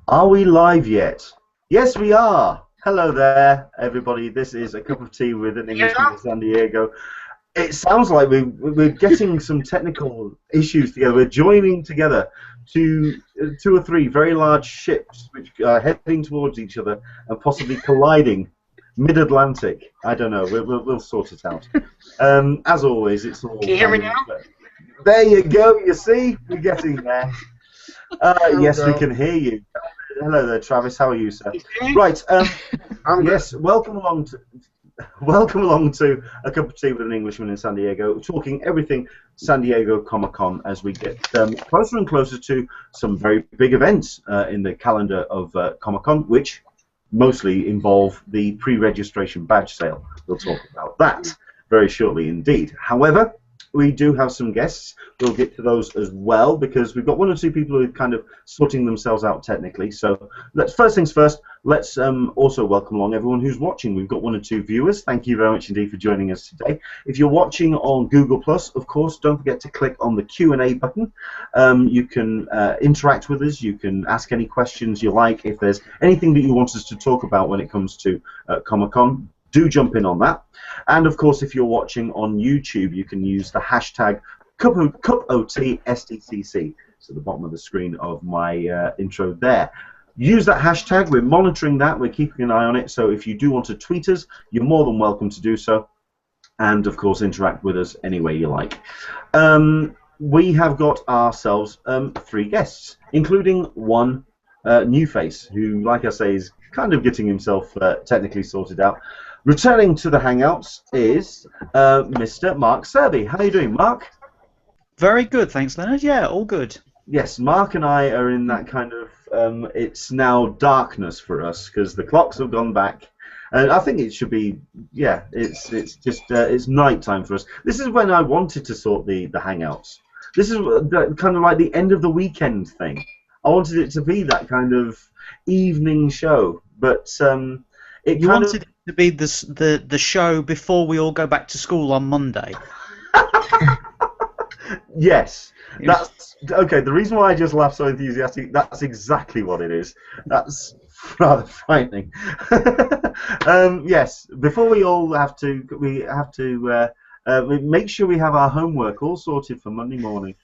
Are we live yet? Yes, we are. Hello there, everybody. This is A Cup of Tea with an Englishman in San Diego. It sounds like we're getting some technical issues together. We're joining together two or three very large ships which are heading towards each other and possibly colliding mid-Atlantic. I don't know. We'll sort it out. As always, it's all. Can you hear me now? There you go. You see, we're getting there. Yes, we can hear you. Hello there, Travis. How are you, sir? Right. Yes. Welcome along to A Cup of Tea with an Englishman in San Diego, talking everything San Diego Comic-Con as we get closer and closer to some very big events in the calendar of Comic-Con, which mostly involve the pre-registration badge sale. We'll talk about that very shortly indeed. However, we do have some guests. We'll get to those as well because we've got one or two people who are kind of sorting themselves out technically. So first things first, let's also welcome along everyone who's watching. We've got one or two viewers. Thank you very much indeed for joining us today. If you're watching on Google+, of course, don't forget to click on the Q&A button. You can interact with us. You can ask any questions you like. If there's anything that you want us to talk about when it comes to Comic-Con, do jump in on that. And of course, if you're watching on YouTube, you can use the hashtag CupOTSDCC. It's at the bottom of the screen of my intro there. Use that hashtag. We're monitoring that. We're keeping an eye on it. So if you do want to tweet us, you're more than welcome to do so. And of course, interact with us any way you like. We have got ourselves three guests, including one new face who, like I say, is kind of getting himself technically sorted out. Returning to the Hangouts is Mr. Mark Serby. How are you doing, Mark? Very good, thanks, Leonard. Yeah, all good. Yes, Mark and I are in that kind of, it's now darkness for us because the clocks have gone back. And I think it should be, yeah, it's just, it's night time for us. This is when I wanted to sort the Hangouts. This is kind of like the end of the weekend thing. I wanted it to be that kind of evening show, but you wanted it to be the show before we all go back to school on Monday. Yes, that's okay. The reason why I just laughed so enthusiastic, that's exactly what it is. That's rather frightening. Yes, before we all have to, make sure we have our homework all sorted for Monday morning.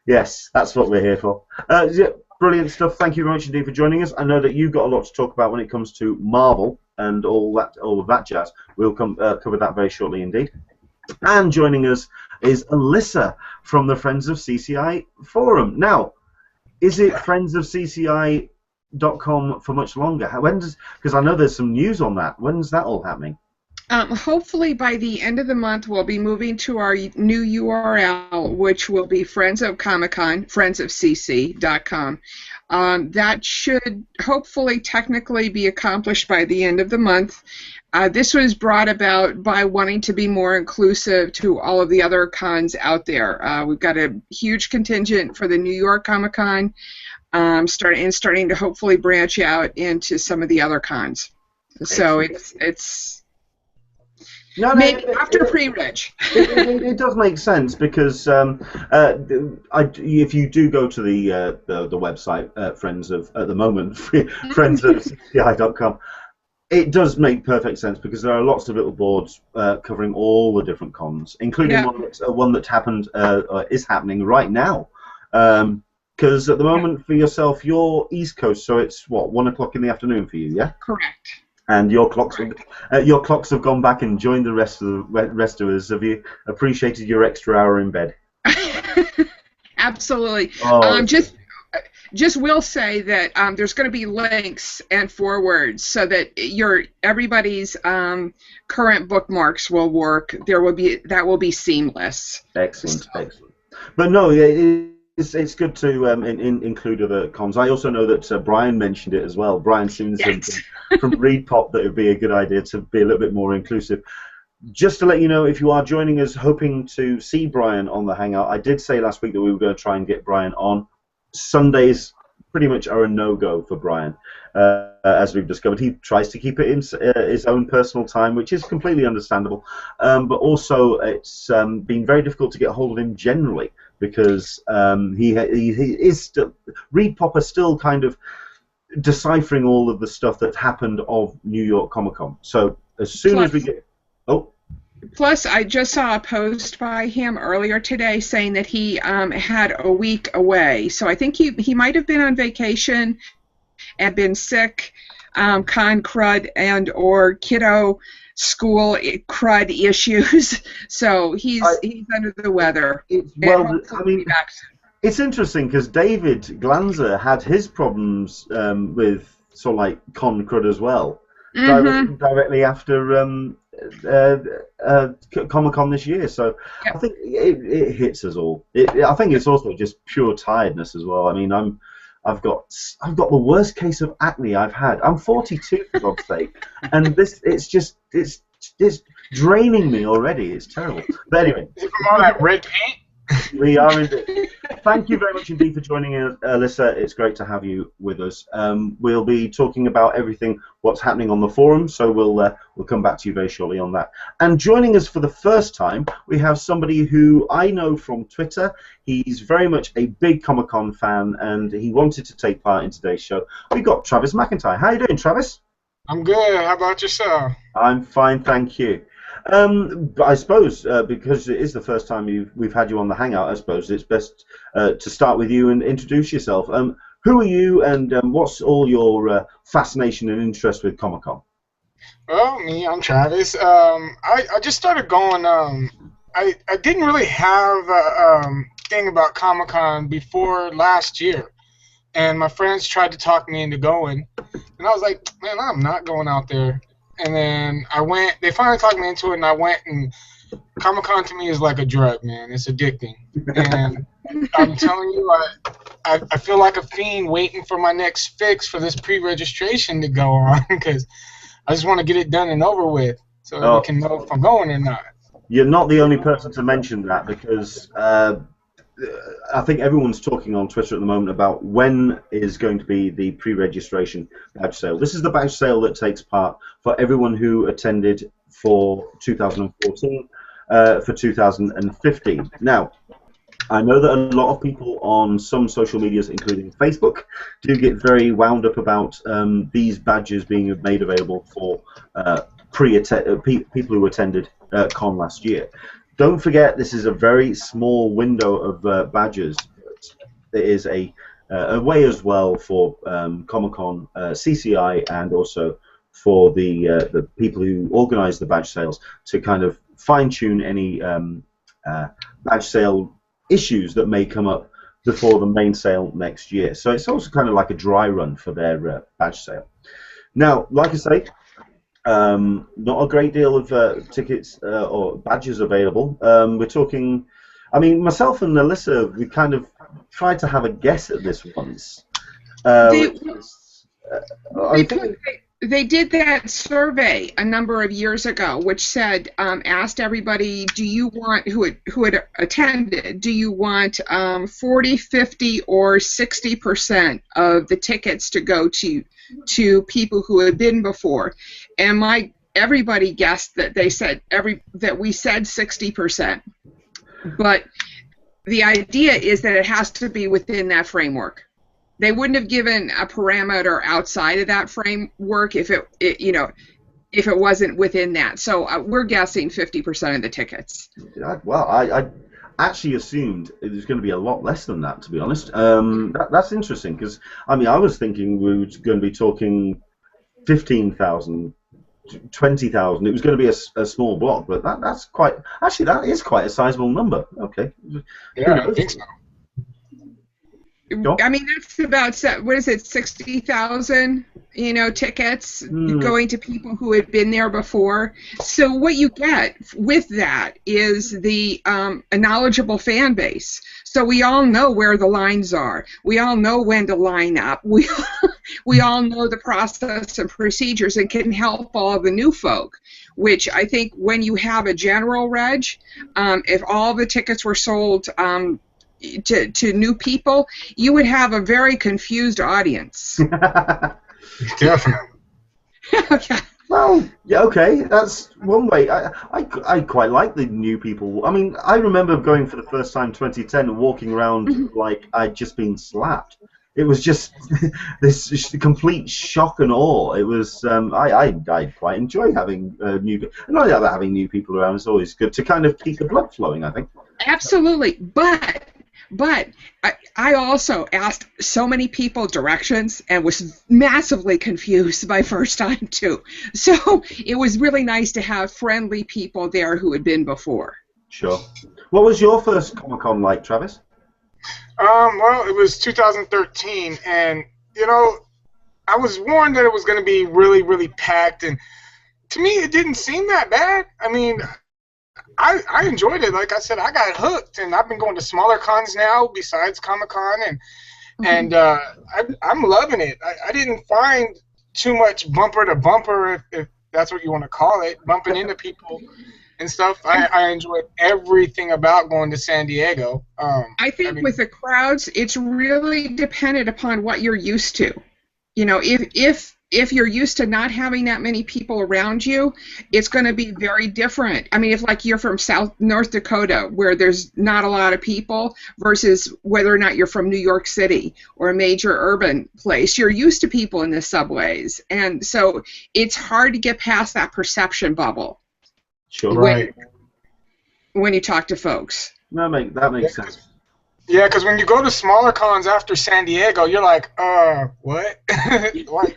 Yes, that's what we're here for. Yeah, brilliant stuff. Thank you very much indeed for joining us. I know that you've got a lot to talk about when it comes to Marvel and all of that jazz. We'll cover that very shortly indeed. And joining us is Alyssa from the Friends of CCI forum. Now, is it friendsofcci.com for much longer? Because I know there's some news on that. When's that all happening? Hopefully by the end of the month we'll be moving to our new URL, which will be Friends of Comic-Con, friendsofcc.com. That should hopefully technically be accomplished by the end of the month. This was brought about by wanting to be more inclusive to all of the other cons out there. We've got a huge contingent for the New York Comic-Con, starting to hopefully branch out into some of the other cons. So it's maybe after pre-reg. It does make sense because if you do go to the website, Friends of, at the moment, friendsofcci.com, it does make perfect sense because there are lots of little boards covering all the different cons, including one that happened is happening right now. Because at the moment for yourself, you're East Coast, so it's what, 1 o'clock in the afternoon for you, yeah? Correct. And your clocks have gone back and joined the rest of us. Have you appreciated your extra hour in bed? Absolutely. Oh. Just will say that there's going to be links and forwards so that everybody's current bookmarks will work. That will be seamless. Excellent, excellent. But no, it's good to include other cons. I also know that Brian mentioned it as well. Brian seems from Read Pop that it would be a good idea to be a little bit more inclusive. Just to let you know, if you are joining us hoping to see Brian on the Hangout, I did say last week that we were going to try and get Brian on. Sundays pretty much are a no-go for Brian, as we've discovered. He tries to keep it in his own personal time, which is completely understandable. But also, it's been very difficult to get hold of him generally because he is still, Read Pop is still kind of deciphering all of the stuff that happened of New York Comic Con. So as soon as we get... Oh. Plus, I just saw a post by him earlier today saying that he had a week away. So I think he might have been on vacation and been sick, con crud and or kiddo school crud issues. So he's under the weather. Well, I mean, it's interesting because David Glanzer had his problems with sort of like con crud as well, directly after Comic-Con this year. So I think it hits us all. I think it's also just pure tiredness as well. I mean, I've got the worst case of acne I've had. I'm 42 for God's sake, and it's draining me already. It's terrible. But anyway, is it from all that red paint? We are indeed. Thank you very much indeed for joining in, Alyssa. It's great to have you with us. We'll be talking about everything what's happening on the forum, so we'll come back to you very shortly on that. And joining us for the first time, we have somebody who I know from Twitter. He's very much a big Comic-Con fan, and he wanted to take part in today's show. We've got Travis McIntyre. How are you doing, Travis? I'm good. How about yourself? I'm fine, thank you. But I suppose because it is the first time we've had you on the Hangout, I suppose it's best to start with you and introduce yourself. Who are you, and what's all your fascination and interest with Comic-Con? Well, I'm Travis. I just started going. I didn't really have a thing about Comic-Con before last year, and my friends tried to talk me into going, and I was like, man, I'm not going out there. And then I went. They finally talked me into it, and I went. And Comic-Con to me is like a drug, man. It's addicting. And I'm telling you, I feel like a fiend waiting for my next fix for this pre-registration to go on because I just want to get it done and over with so that we can know if I'm going or not. You're not the only person to mention that because I think everyone's talking on Twitter at the moment about when is going to be the pre-registration badge sale. This is the badge sale that takes part for everyone who attended for 2014, for 2015. Now, I know that a lot of people on some social medias, including Facebook, do get very wound up about these badges being made available for people who attended con last year. Don't forget, this is a very small window of badges. There is a way as well for Comic-Con, CCI, and also for the people who organise the badge sales to kind of fine-tune any badge sale issues that may come up before the main sale next year. So it's also kind of like a dry run for their badge sale. Now, like I say, not a great deal of tickets or badges available. We're talking, I mean, myself and Alyssa, we kind of tried to have a guess at this once. They did that survey a number of years ago, which said, asked everybody, do you want, who had attended, do you want 40, 50, or 60% of the tickets to go to people who had been before? And everybody guessed that they said that we said 60%. But the idea is that it has to be within that framework. They wouldn't have given a parameter outside of that framework if it wasn't within that. So we're guessing 50% of the tickets. Well, I actually assumed it was going to be a lot less than that, to be honest. That's interesting because I mean I was thinking we were going to be talking 15,000, 20,000. It was going to be a small block, but that is quite a sizable number. Okay. Yeah, I think so. I mean, that's about, what is it, 60,000, tickets going to people who had been there before. So what you get with that is a knowledgeable fan base. So we all know where the lines are. We all know when to line up. We all know the process and procedures and can help all the new folk, which I think when you have a general reg, if all the tickets were sold to new people, you would have a very confused audience. Definitely. Okay. Well, yeah, okay, that's one way. I quite like the new people. I mean, I remember going for the first time 2010 and walking around like I'd just been slapped. it was just this complete shock and awe. It was I quite enjoy having not only that, having new people around. It's always good to kind of keep the blood flowing, I think. Absolutely, but I also asked so many people directions and was massively confused my first time too. So it was really nice to have friendly people there who had been before. Sure. What was your first Comic-Con like, Travis? Well, it was 2013, and I was warned that it was going to be really, really packed, and to me, it didn't seem that bad. I mean, I enjoyed it. Like I said, I got hooked, and I've been going to smaller cons now besides Comic-Con, and I'm loving it. I didn't find too much bumper to bumper, if that's what you want to call it, bumping into people and stuff. I enjoyed everything about going to San Diego. I think with the crowds, it's really dependent upon what you're used to. If you're used to not having that many people around you, it's going to be very different. I mean, if like you're from North Dakota, where there's not a lot of people, versus whether or not you're from New York City or a major urban place, you're used to people in the subways, and so it's hard to get past that perception bubble. Sure. Right. When you talk to folks. That makes sense. Yeah, because when you go to smaller cons after San Diego, you're like, what? what?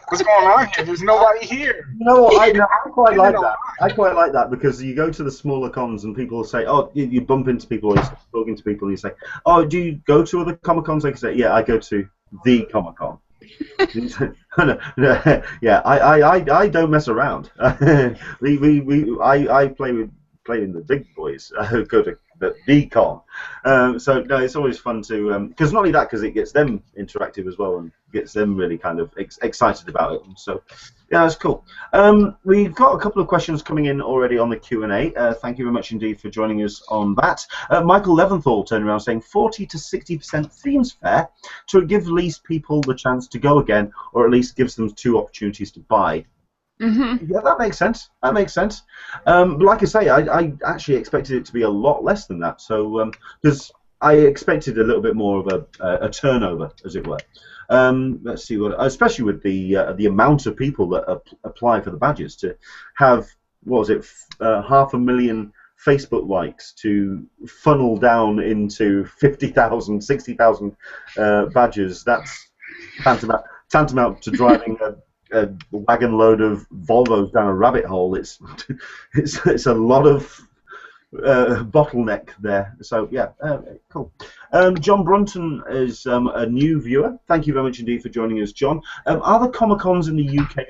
What's going on here? There's nobody here. You know what? I quite like that. I quite like that because you go to the smaller cons and people will say, oh, you bump into people or you start talking to people and you say, oh, do you go to other Comic Cons? They can say, yeah, I go to the Comic Con. Yeah, I don't mess around. I play in the big boys. Go to the con. So no, it's always fun to because not only that, because it gets them interactive as well and gets them really kind of excited about it. And so yeah, that's cool. We've got a couple of questions coming in already on the Q&A. Thank you very much indeed for joining us on that. Michael Leventhal turned around saying 40 to 60% seems fair to give least people the chance to go again, or at least gives them 2 opportunities to buy. Mm-hmm. Yeah, that makes sense. That makes sense. But like I say, I actually expected it to be a lot less than that. So because I expected a little bit more of a turnover, as it were. Let's see what, especially with the amount of people that apply for the badges, to have, what was it, 500,000 Facebook likes to funnel down into 50,000, 60,000 badges. That's tantamount to driving a wagon load of Volvos down a rabbit hole. It's a lot of bottleneck there. So yeah, cool. John Brunton is a new viewer. Thank you very much indeed for joining us, John. Are the Comic-Cons in the UK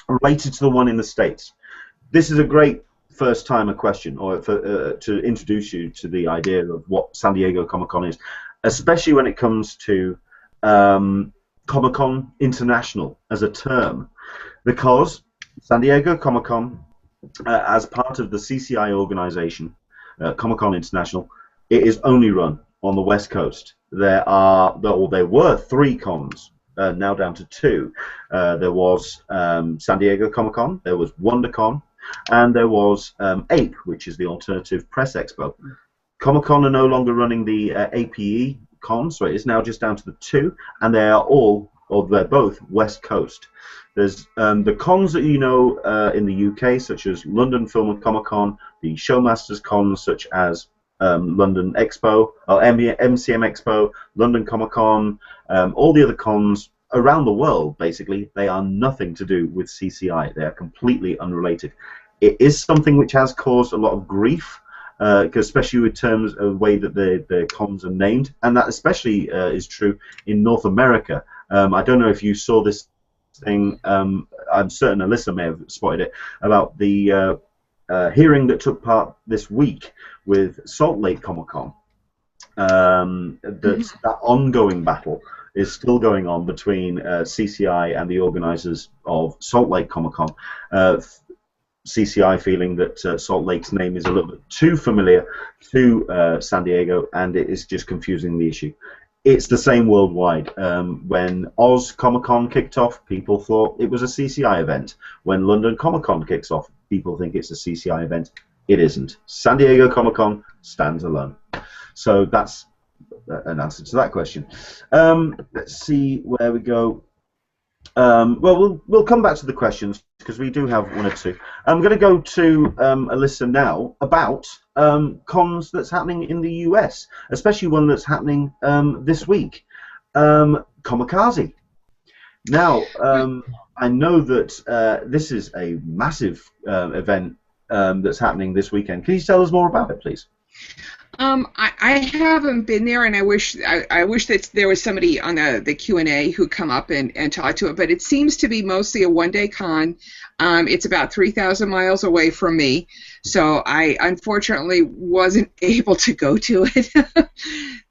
related to the one in the States? This is a great first-timer question, or to introduce you to the idea of what San Diego Comic-Con is, especially when it comes to Comic-Con International as a term, because San Diego Comic-Con, as part of the CCI organization, Comic-Con International, it is only run on the West Coast. There were 3 cons, now down to 2. There was San Diego Comic-Con, there was WonderCon, and there was APE, which is the Alternative Press Expo. Comic-Con are no longer running the APE con, so it is now just down to the 2, and they are all, or they're both, West Coast. There's the cons that you know in the UK, such as London Film and Comic Con, the Showmasters cons such as London Expo, or MCM Expo, London Comic Con, all the other cons around the world, basically, they are nothing to do with CCI. They are completely unrelated. It is something which has caused a lot of grief, especially in terms of the way that the cons are named, and that especially is true in North America. I don't know if you saw this thing, I'm certain Alyssa may have spotted it, about the hearing that took part this week with Salt Lake Comic-Con. That ongoing battle is still going on between CCI and the organizers of Salt Lake Comic-Con. CCI feeling that Salt Lake's name is a little bit too familiar to San Diego, and it is just confusing the issue. It's the same worldwide. When Oz Comic-Con kicked off, people thought it was a CCI event. When London Comic-Con kicks off, people think it's a CCI event. It isn't. San Diego Comic-Con stands alone. So that's an answer to that question. Let's see where we go. Well, we'll come back to the questions because we do have one or two. I'm going to go to Alyssa now about cons that's happening in the US, especially one that's happening this week, Kamikaze. Now, I know that this is a massive event that's happening this weekend. Can you tell us more about it, please? I haven't been there, and I wish that there was somebody on the Q&A who'd come up and talk to it, but it seems to be mostly a one-day con. It's about 3,000 miles away from me, so I unfortunately wasn't able to go to it.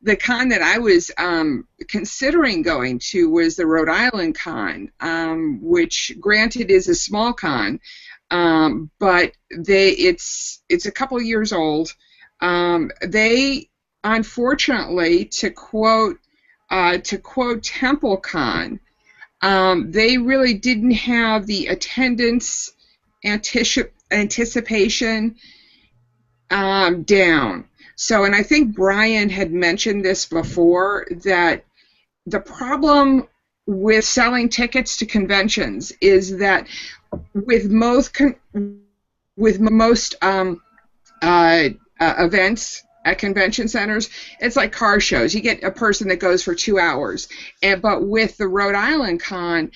The con that I was considering going to was the Rhode Island con, which granted is a small con, but it's a couple of years old. They, unfortunately, to quote TempleCon, they really didn't have the attendance anticipation down. So, and I think Brian had mentioned this before, that the problem with selling tickets to conventions is that with most events at convention centers, it's like car shows. You get a person that goes for 2 hours, but with the Rhode Island con,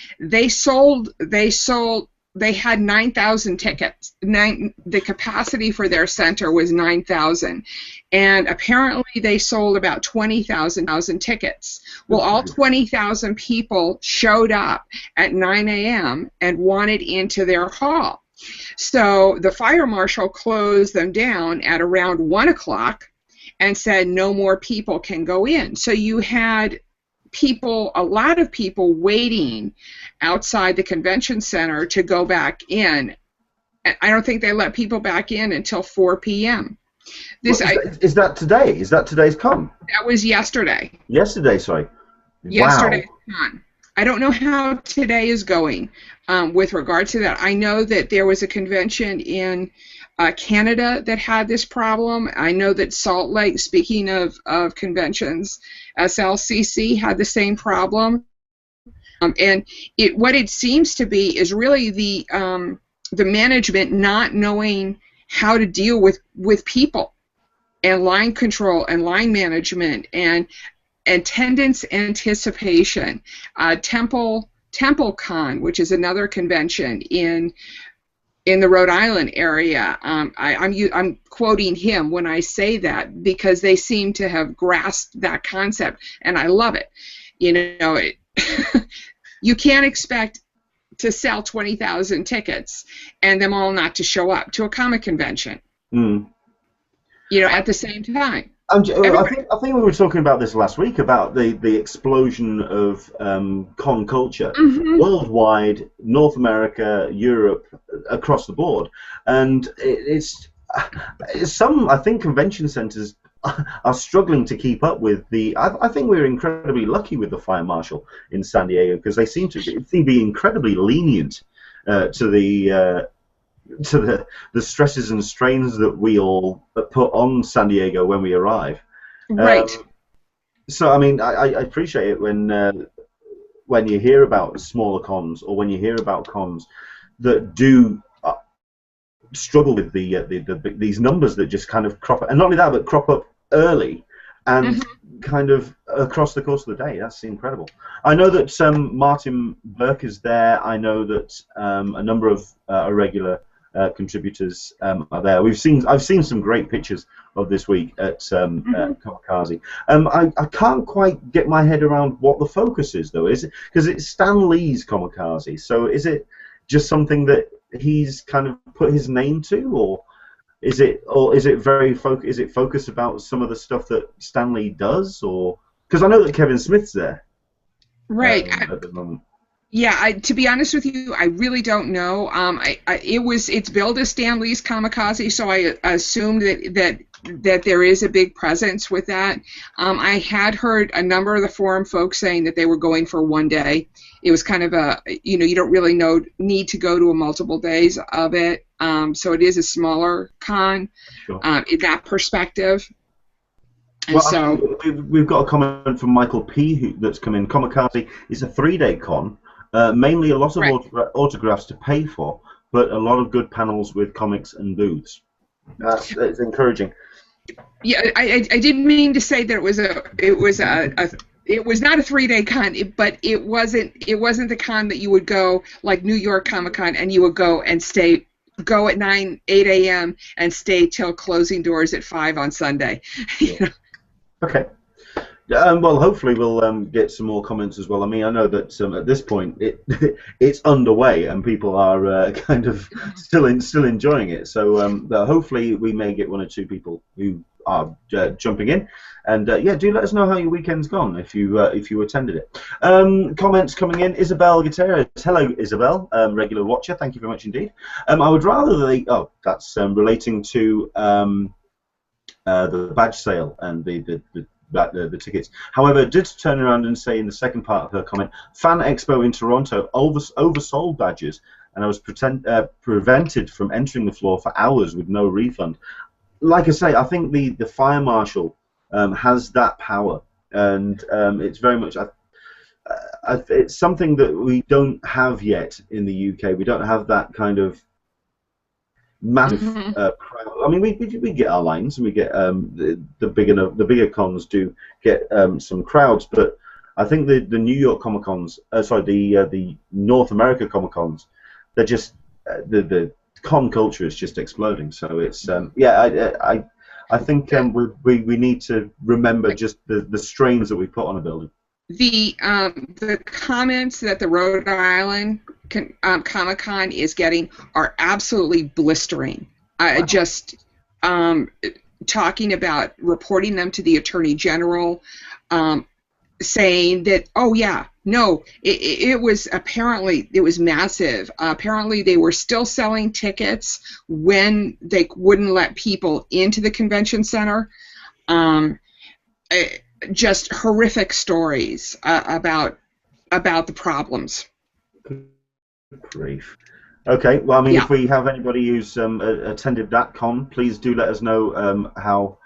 they had 9,000 tickets. The capacity for their center was 9,000, and apparently they sold about 20,000 tickets. Well, all 20,000 people showed up at 9 a.m. and wanted into their hall. So the fire marshal closed them down at around 1 o'clock and said no more people can go in. So you had a lot of people waiting outside the convention center to go back in. I don't think they let people back in until 4 p.m. Is that today? Is that today's con? That was yesterday. Yesterday, sorry. Yesterday's Wow. con. I don't know how today is going with regard to that. I know that there was a convention in Canada that had this problem. I know that Salt Lake, speaking of conventions, SLCC had the same problem. And what it seems to be is really the management not knowing how to deal with people and line control and line management and attendance anticipation. TempleCon, which is another convention in the Rhode Island area. I'm quoting him when I say that because they seem to have grasped that concept, and I love it. You can't expect to sell 20,000 tickets and them all not to show up to a comic convention. At the same time. I think we were talking about this last week about the explosion of con culture worldwide, North America, Europe, across the board, and it's some. I think convention centers are struggling to keep up with the. I think we're incredibly lucky with the fire marshal in San Diego because they seem to be incredibly lenient to the stresses and strains that we all put on San Diego when we arrive. Right. So I mean, I appreciate it when you hear about smaller cons or when you hear about cons that do struggle with these numbers that just kind of crop up, and not only that, but crop up early and kind of across the course of the day. That's incredible. I know that Martin Burke is there. I know that a number of irregular contributors are there. I've seen some great pictures of this week at Kamikaze. I can't quite get my head around what the focus is, though. Is it because it's Stan Lee's Kamikaze? So is it just something that he's kind of put his name to, or is it very focused about some of the stuff that Stan Lee does, or because I know that Kevin Smith's there, right? At the moment. Yeah, to be honest with you, I really don't know. It's billed as Stan Lee's Kamikaze, so I assumed that there is a big presence with that. I had heard a number of the forum folks saying that they were going for one day. It was kind of you don't really need to go to a multiple days of it. So it is a smaller con in that perspective. And well, so we've got a comment from Michael P. That's come in. Kamikaze is a 3-day con, mainly a lot of autographs to pay for, but a lot of good panels with comics and booths. It's encouraging. Yeah, I didn't mean to say that it was not a 3-day con, but it wasn't the con that you would go like New York Comic Con and you would go and go at 8 a.m. and stay till closing doors at 5 on Sunday. You know? Okay. Well, hopefully we'll get some more comments as well. I mean, I know that at this point it's underway and people are kind of still enjoying it. So hopefully we may get 1 or 2 people who are jumping in. And yeah, do let us know how your weekend's gone if you attended it. Comments coming in. Isabel Gutierrez. Hello, Isabel, regular watcher. Thank you very much indeed. I would rather that's relating to the badge sale and the tickets. However, did turn around and say in the second part of her comment, Fan Expo in Toronto oversold badges, and I was prevented from entering the floor for hours with no refund. Like I say, I think the fire marshal has that power, and it's very much. It's something that we don't have yet in the UK. We don't have that kind of massive crowd. I mean, we get our lines, and we get the bigger cons do get some crowds, but I think the New York Comic Cons, the North America Comic Cons, they're just the con culture is just exploding. So it's I think we need to remember just the strains that we put on a building. The comments that the Rhode Island Comic Con is getting are absolutely blistering. Wow. Just talking about reporting them to the Attorney General, saying that, oh yeah, no, it was massive. Apparently they were still selling tickets when they wouldn't let people into the convention center. Just horrific stories about the problems. Grief. Okay, well, I mean, if we have anybody who's attended that con, please do let us know how.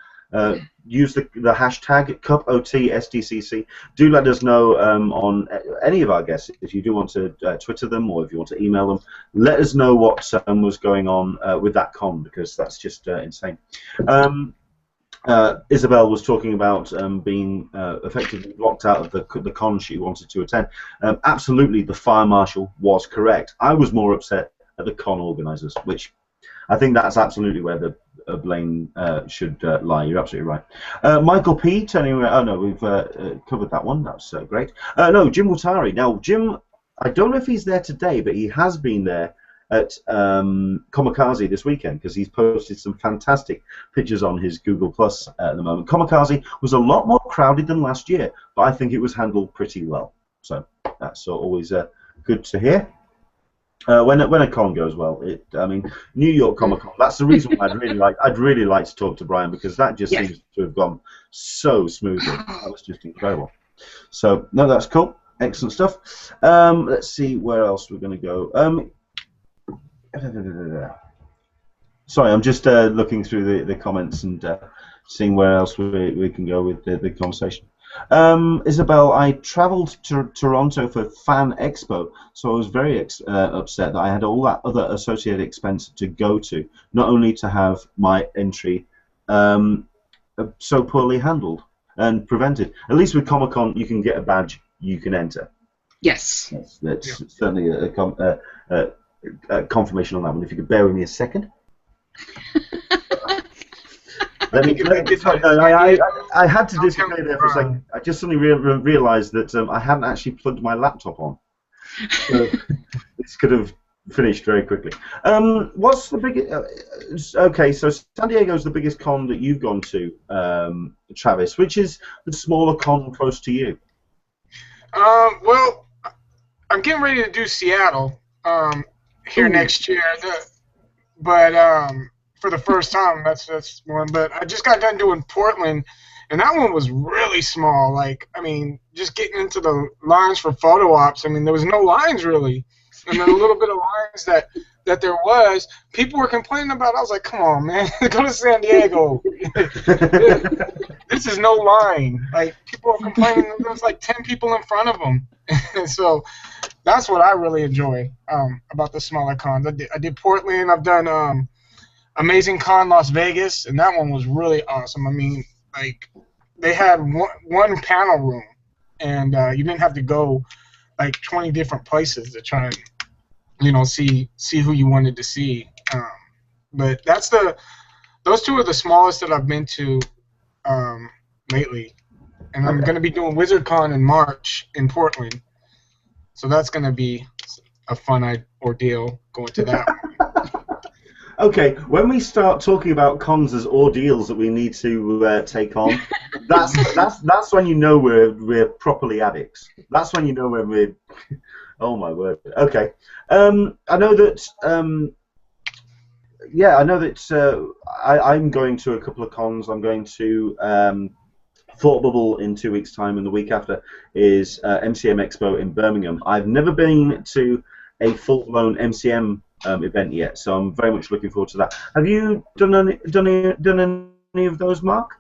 Use the hashtag CupOTSDCC. Do let us know on any of our guests if you do want to Twitter them or if you want to email them. Let us know what was going on with that con, because that's just insane. Isabel was talking about being effectively locked out of the con she wanted to attend. Absolutely, the fire marshal was correct. I was more upset at the con organisers, which I think that's absolutely where the blame should lie. You're absolutely right. Michael P. turning around. Oh no, we've covered that one. That's great. No, Jim Watari. Now, Jim, I don't know if he's there today, but he has been there at Kamikaze this weekend, because he's posted some fantastic pictures on his Google Plus at the moment. Kamikaze was a lot more crowded than last year, but I think it was handled pretty well. So that's always good to hear. When a con goes well, I mean, New York Comic Con. That's the reason why I'd really like to talk to Brian, because that just seems to have gone so smoothly. That was just incredible. So no, that's cool. Excellent stuff. Let's see where else we're going to go. Sorry, I'm just looking through the comments and seeing where else we can go with the conversation. Isabel, I travelled to Toronto for Fan Expo, so I was very upset that I had all that other associated expense to go to, not only to have my entry so poorly handled and prevented. At least with Comic-Con, you can get a badge, you can enter. Yes. That's certainly a confirmation on that one. If you could bear with me a second. I had to disappear there for a second. I just suddenly realised that I hadn't actually plugged my laptop on. So this could have finished very quickly. What's the biggest? Okay, so San Diego's the biggest con that you've gone to, Travis. Which is the smaller con close to you? Well, I'm getting ready to do Seattle here next year, but for the first time, that's one. But I just got done doing Portland, and that one was really small. Like, I mean, just getting into the lines for photo ops. I mean, there was no lines really. And then a little bit of lines that there was, people were complaining about. I was like, come on, man, go to San Diego. This is no line. Like, people were complaining there was like 10 people in front of them. So that's what I really enjoy about the smaller cons. I did Portland. I've done Amazing Con Las Vegas, and that one was really awesome. I mean, like, they had one panel room, and you didn't have to go like 20 different places to try and, you know, see who you wanted to see. But those two are the smallest that I've been to lately. And I'm going to be doing WizardCon in March in Portland. So that's going to be a fun ordeal going to that one. Okay, when we start talking about cons as ordeals that we need to take on, that's when you know we're properly addicts. That's when you know when we're. Oh my word. Okay, I know that. Yeah, I know that. I'm going to a couple of cons. I'm going to Thought Bubble in 2 weeks' time, and the week after is MCM Expo in Birmingham. I've never been to a full-blown MCM event yet, so I'm very much looking forward to that. Have you done any of those, Mark?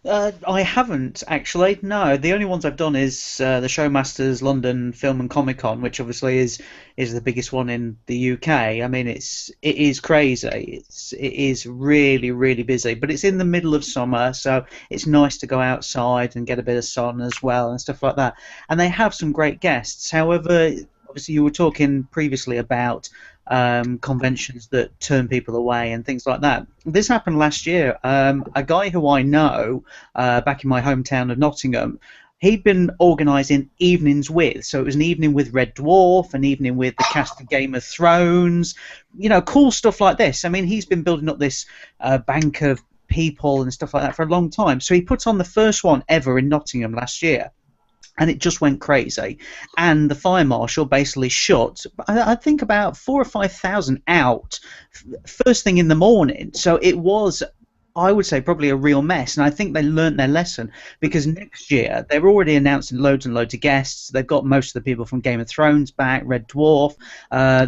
I haven't actually. No, the only ones I've done is the Showmasters London Film and Comic Con, which obviously is the biggest one in the UK. I mean, it is crazy. It is really, really busy, but it's in the middle of summer, so it's nice to go outside and get a bit of sun as well and stuff like that. And they have some great guests. However, obviously you were talking previously about conventions that turn people away and things like that. This happened last year. A guy who I know back in my hometown of Nottingham, he'd been organising evenings with, so it was an evening with Red Dwarf, an evening with the cast of Game of Thrones, you know, cool stuff like this. I mean, he's been building up this bank of people and stuff like that for a long time. So he put on the first one ever in Nottingham last year. And it just went crazy, and the fire marshal basically shut, I think, about 4,000 or 5,000 out first thing in the morning. So it was, I would say, probably a real mess, and I think they learnt their lesson, because next year they're already announcing loads and loads of guests. They've got most of the people from Game of Thrones back, Red Dwarf.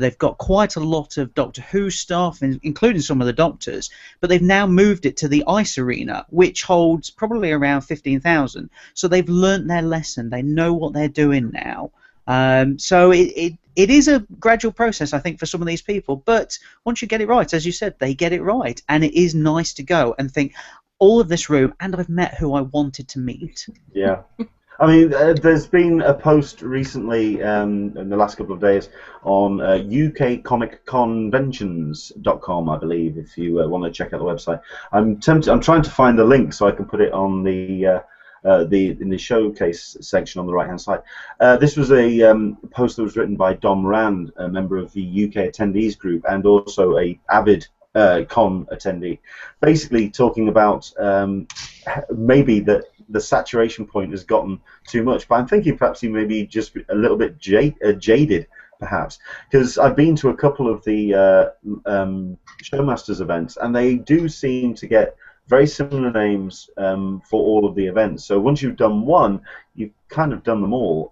They've got quite a lot of Doctor Who stuff, including some of the Doctors, but they've now moved it to the Ice Arena, which holds probably around 15,000. So they've learnt their lesson. They know what they're doing now. So it is a gradual process, I think, for some of these people, but once you get it right, as you said, they get it right, and it is nice to go and think, all of this room, and I've met who I wanted to meet. Yeah. I mean, there's been a post recently in the last couple of days on ukcomicconventions.com, I believe, if you want to check out the website. I'm trying to find the link so I can put it on in the showcase section on the right-hand side. This was a post that was written by Dom Rand, a member of the UK attendees group, and also a avid con attendee, basically talking about maybe that the saturation point has gotten too much. But I'm thinking perhaps he may be just a little bit jaded, perhaps, because I've been to a couple of the Showmasters events, and they do seem to get very similar names for all of the events. So once you've done one, you've kind of done them all.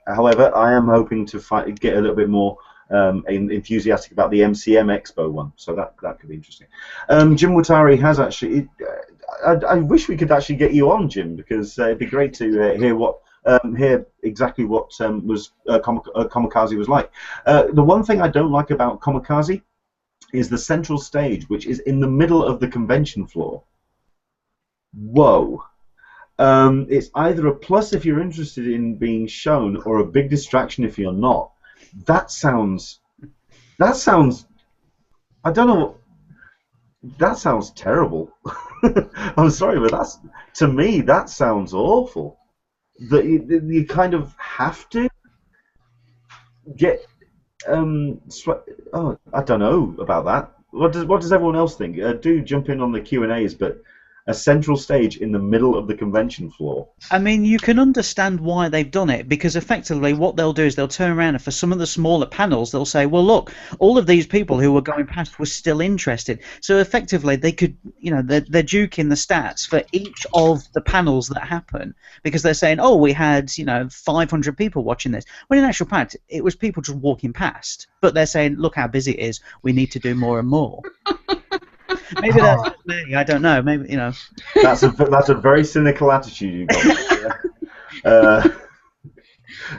However, I am hoping to get a little bit more enthusiastic about the MCM Expo one. So that could be interesting. Jim Watari has actually. I wish we could actually get you on, Jim, because it'd be great to hear exactly what was Comikaze was like. The one thing I don't like about Comikaze is the central stage, which is in the middle of the convention floor. Whoa. It's either a plus if you're interested in being shown, or a big distraction if you're not. That sounds, I don't know, that sounds terrible. I'm sorry, but to me, that sounds awful. That you kind of have to get, oh, I don't know about that. What does everyone else think? Do jump in on the Q&As, but a central stage in the middle of the convention floor. I mean, you can understand why they've done it, because effectively what they'll do is they'll turn around and for some of the smaller panels they'll say, well, look, all of these people who were going past were still interested. So effectively they could, you know, they're juking the stats for each of the panels that happen, because they're saying, oh, we had, you know, 500 people watching this. When in actual fact, it was people just walking past. But they're saying, look how busy it is, we need to do more and more. Maybe that's just me. I don't know. Maybe, you know. That's a very cynical attitude you've got.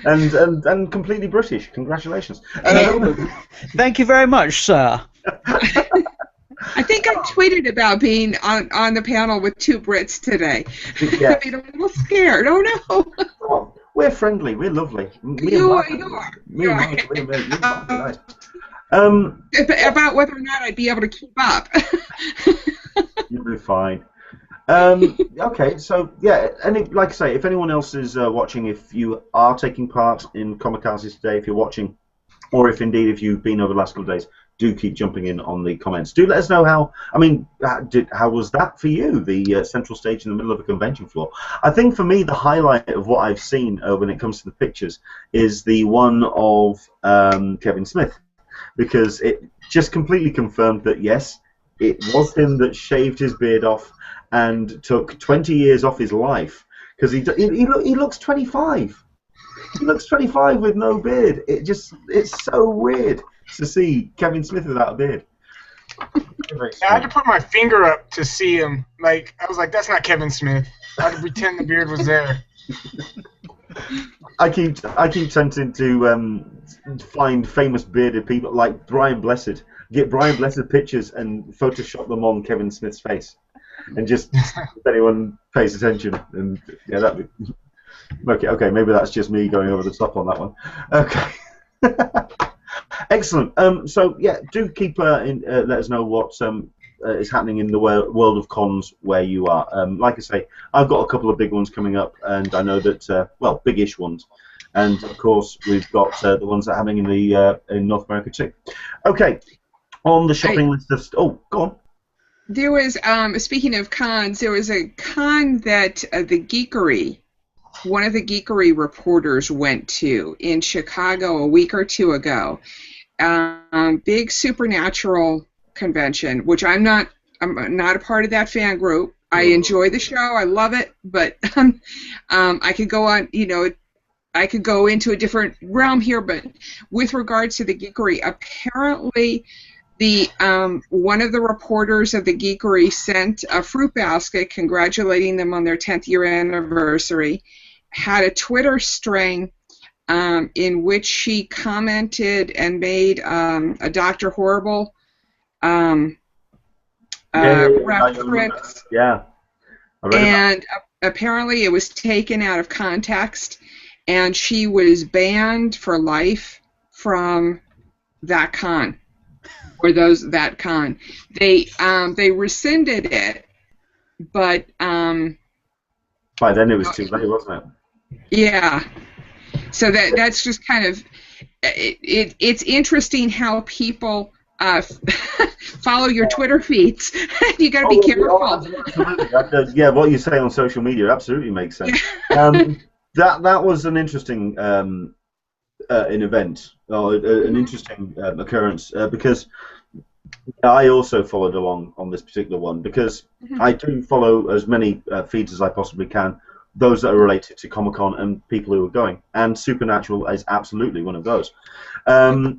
And completely British. Congratulations. Thank you very much, sir. I think I tweeted about being on the panel with two Brits today. Yeah. I mean, I'm a little scared. Oh no. Oh, we're friendly. We're lovely. You are. Me and Mike, we're nice. About whether or not I'd be able to keep up. You'll be fine. Okay, so yeah, and like I say, if anyone else is watching, if you are taking part in Comicazes today, if you're watching, or if indeed if you've been over the last couple of days, do keep jumping in on the comments. Do let us know how. I mean, how was that for you? The central stage in the middle of a convention floor. I think for me, the highlight of what I've seen when it comes to the pictures is the one of Kevin Smith, because it just completely confirmed that yes, it was him that shaved his beard off and took 20 years off his life, because he looks 25. He looks 25 with no beard. It's so weird to see Kevin Smith without a beard. I had to put my finger up to see him. Like, I was like, that's not Kevin Smith. I had to pretend the beard was there. I keep tempting to find famous bearded people like Brian Blessed. Get Brian Blessed pictures and Photoshop them on Kevin Smith's face, and just if anyone pays attention, and yeah, that'd be okay. Maybe that's just me going over the top on that one. Okay. Excellent. So yeah, do keep let us know what is happening in the world of cons where you are. Like I say, I've got a couple of big ones coming up, and I know that well, big-ish ones, and of course we've got the ones that are happening in the in North America too. Okay, on the shopping list of go on. There was speaking of cons, there was a con that the Geekery. One of the Geekery reporters went to in Chicago a week or two ago. Big supernatural convention, which I'm not a part of that fan group. I enjoy the show, I love it, but I could go on, you know, I could go into a different realm here. But with regards to the Geekery, apparently the one of the reporters of the Geekery sent a fruit basket congratulating them on their 10th year anniversary. Had a Twitter string in which she commented and made a Dr. Horrible reference. Yeah. And apparently it was taken out of context, and she was banned for life from that con, or that con. They rescinded it, but by then it was too late, wasn't it? Yeah, so that's just kind of it's interesting how people follow your Twitter feeds. You got to be careful. Absolutely. Yeah, what you say on social media absolutely makes sense. That was an interesting an event, or an interesting occurrence, because I also followed along on this particular one, because I do follow as many feeds as I possibly can, those that are related to Comic-Con and people who are going, and Supernatural is absolutely one of those.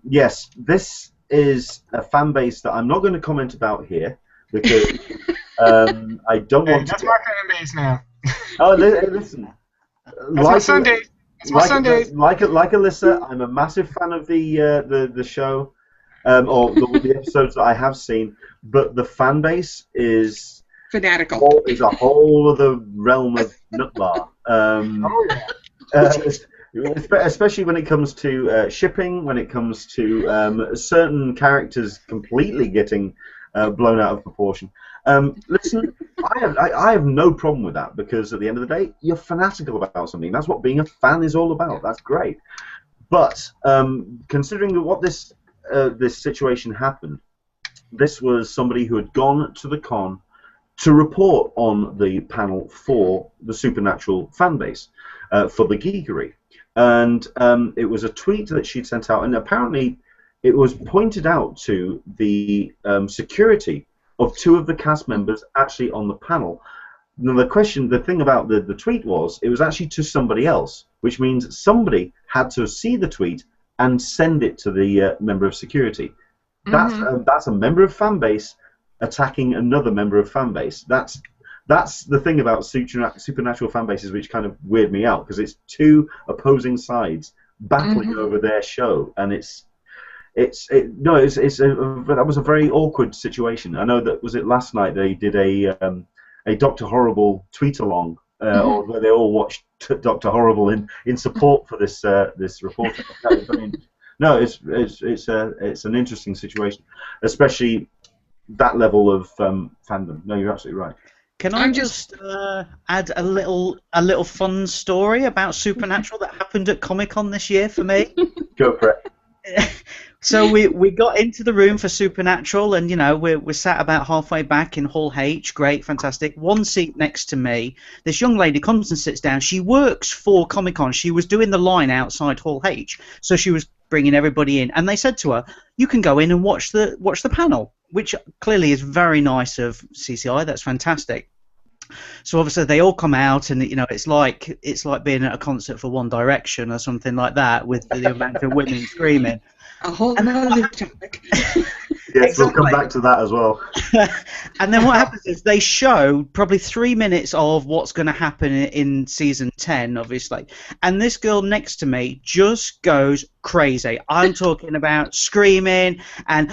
Yes, this is a fan base that I'm not going to comment about here, because I don't want that's to... my fan base now. Oh, listen. That's my Sunday. That's my Sunday. Like Alyssa, I'm a massive fan of the show, or the episodes that I have seen, but the fan base is... fanatical. Is a whole other realm of nutbar. Especially when it comes to shipping, when it comes to certain characters completely getting blown out of proportion. Listen, I have no problem with that, because at the end of the day, you're fanatical about something. That's what being a fan is all about. That's great. But considering what this situation happened, this was somebody who had gone to the con to report on the panel for the Supernatural fan base, for the geekery. And it was a tweet that she'd sent out, and apparently it was pointed out to the security of 2 of the cast members actually on the panel. Now the thing about the tweet was, it was actually to somebody else, which means somebody had to see the tweet and send it to the member of security. That's a member of fan base attacking another member of fan base. That's the thing about supernatural fan bases, which kind of weird me out, because it's 2 opposing sides battling over their show, and that was a very awkward situation. I know that last night they did a Dr. Horrible tweet along, where they all watched Dr. Horrible in support for this reporter. No, it's an interesting situation, especially that level of fandom. No, you're absolutely right. Can I just add a little fun story about Supernatural that happened at Comic-Con this year for me? Go for it. So we got into the room for Supernatural, and we're sat about halfway back in Hall H. Great, fantastic. One seat next to me, this young lady comes and sits down. She works for Comic-Con. She was doing the line outside Hall H, so she was bringing everybody in. And they said to her, "You can go in and watch the panel," which clearly is very nice of CCI. That's fantastic. So obviously they all come out, and it's like being at a concert for One Direction or something like that, with the amount of women screaming. A whole other topic. Yes, exactly. We'll come back to that as well. And then what happens is they show probably 3 minutes of what's going to happen in season 10, obviously. And this girl next to me just goes crazy. I'm talking about screaming and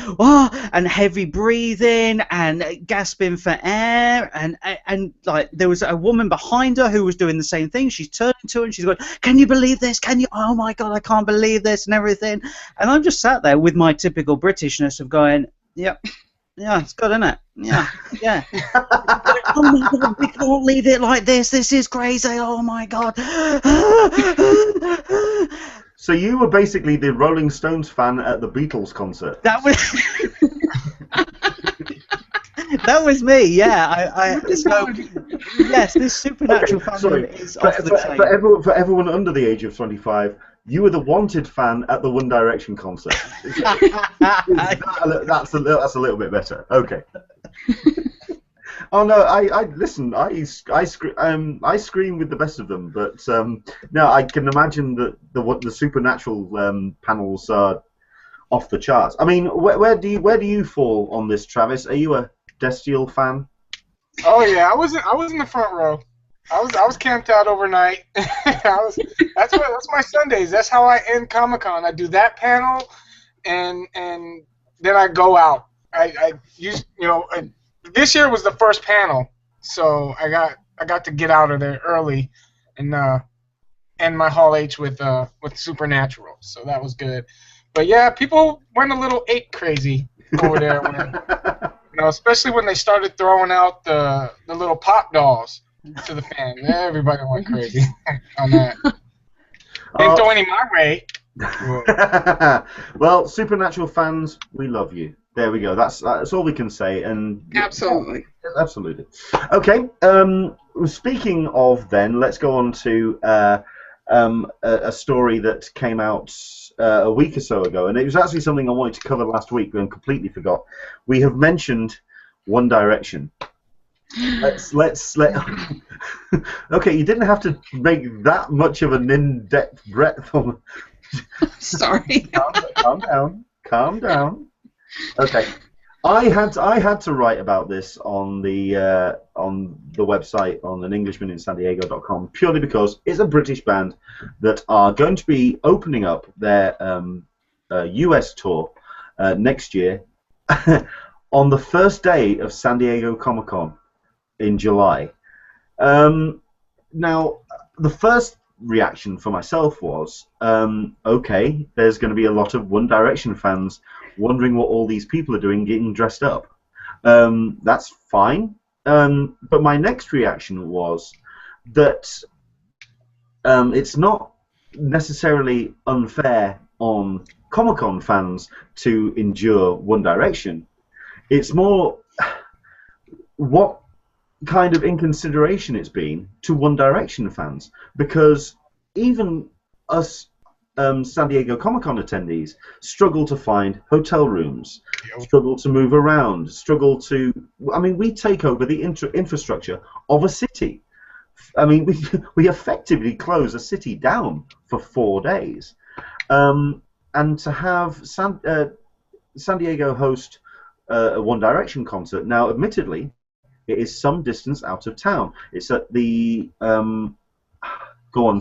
heavy breathing and gasping for air, and like there was a woman behind her who was doing the same thing. She's turning to her and she's going, "Can you believe this? Can you? Oh my God, I can't believe this," and everything. And I'm just sat there with my typical Britishness of going, "Yep. Yeah, it's good, isn't it? Yeah. Oh my God, we can't leave it like this. This is crazy. Oh my God." So you were basically the Rolling Stones fan at the Beatles concert. That was that was me. Yeah. So yes, this Supernatural fandom is off the chain. For everyone under the age of 25. You were the wanted fan at the One Direction concert. That's a little bit better. Okay. Oh no, I listen. I scream with the best of them, but no, I can imagine that the Supernatural panels are off the charts. I mean, where do you fall on this, Travis? Are you a Destiel fan? Oh yeah, I was in the front row. I was camped out overnight. That's my Sundays. That's how I end Comic-Con. I do that panel, and then I go out. I use this year was the first panel, so I got to get out of there early, and end my Hall H with Supernatural. So that was good. But yeah, people went a little ape crazy over there when, especially when they started throwing out the little pop dolls to the fan. Everybody went crazy on that. Didn't throw any my way. Well, Supernatural fans, we love you. There we go. That's all we can say. And absolutely. Absolutely. Okay. Speaking of, then, let's go on to a story that came out a week or so ago, and it was actually something I wanted to cover last week and completely forgot. We have mentioned One Direction. Let's Okay, you didn't have to make that much of an in-depth breath on. Sorry. Calm down. Okay, I had to write about this on the website on an Englishman in San Diego.com purely because it's a British band that are going to be opening up their US tour next year on the first day of San Diego Comic-Con in July. Now, the first reaction for myself was, okay, there's going to be a lot of One Direction fans wondering what all these people are doing getting dressed up. That's fine. But my next reaction was that it's not necessarily unfair on Comic-Con fans to endure One Direction. It's more what kind of inconsideration it's been to One Direction fans, because even us San Diego Comic-Con attendees struggle to find hotel rooms, struggle to move around, struggle to... I mean, we take over the infrastructure of a city. I mean, we effectively close a city down for 4 days. And to have San Diego host a One Direction concert, now, admittedly, it is some distance out of town. It's at the... go on.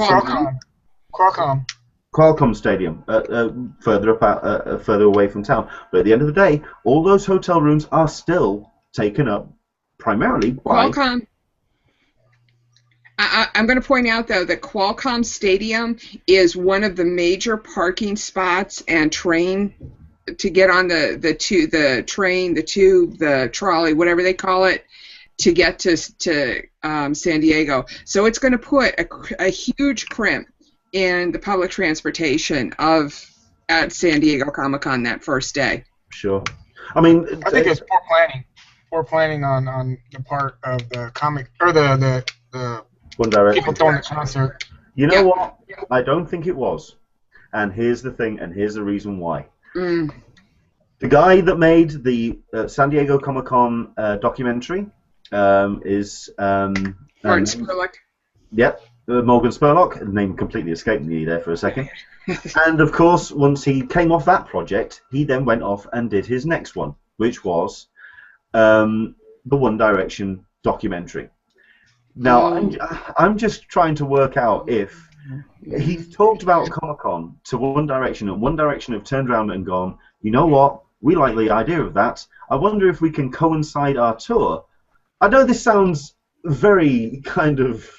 Qualcomm Stadium, further away from town. But at the end of the day, all those hotel rooms are still taken up primarily by... Qualcomm. I'm going to point out, though, that Qualcomm Stadium is one of the major parking spots and train to get on the train, the tube, the trolley, whatever they call it, to get to San Diego. So it's going to put a huge crimp in the public transportation at San Diego Comic-Con that first day. Sure. I mean, I think it's poor planning. Poor planning on the part of the comic or the One Direction people throwing the concert. You know what? I don't think it was. And here's the thing, and here's the reason why. The guy that made the San Diego Comic-Con documentary is... Martin Spurlock. Yep. Morgan Spurlock, the name completely escaped me there for a second. And of course, once he came off that project, he then went off and did his next one, which was the One Direction documentary. Now, I'm just trying to work out if he's talked about Comic-Con to One Direction, and One Direction have turned around and gone, you know what, we like the idea of that. I wonder if we can coincide our tour. I know this sounds very kind of...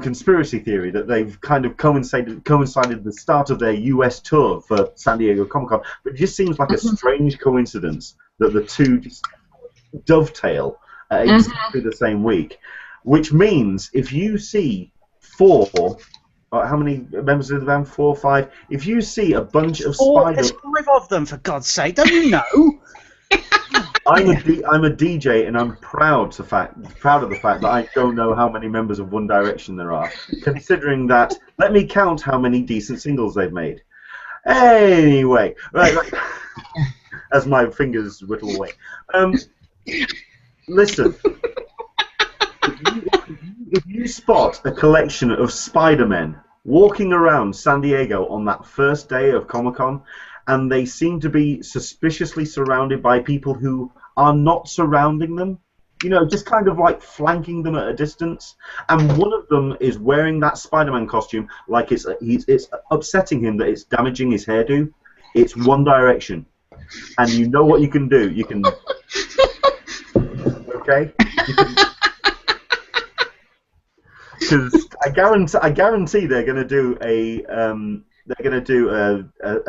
conspiracy theory that they've kind of coincided the start of their US tour for San Diego Comic-Con, but it just seems like a strange coincidence that the two just dovetail exactly the same week, which means if you see how many members of the band? 4 or 5? If you see a bunch of spiders... There's 5 of them, for God's sake, don't you know? I'm a DJ, and I'm proud of the fact that I don't know how many members of One Direction there are, considering that, let me count how many decent singles they've made. Anyway, right. As my fingers whittle away. Listen, if you spot a collection of Spider-Men walking around San Diego on that first day of Comic-Con, and they seem to be suspiciously surrounded by people who are not surrounding them, you know, just kind of like flanking them at a distance, and one of them is wearing that Spider-Man costume like it's upsetting him that it's damaging his hairdo. It's One Direction, and you know what you can do. You can, okay? Because I guarantee they're going to do a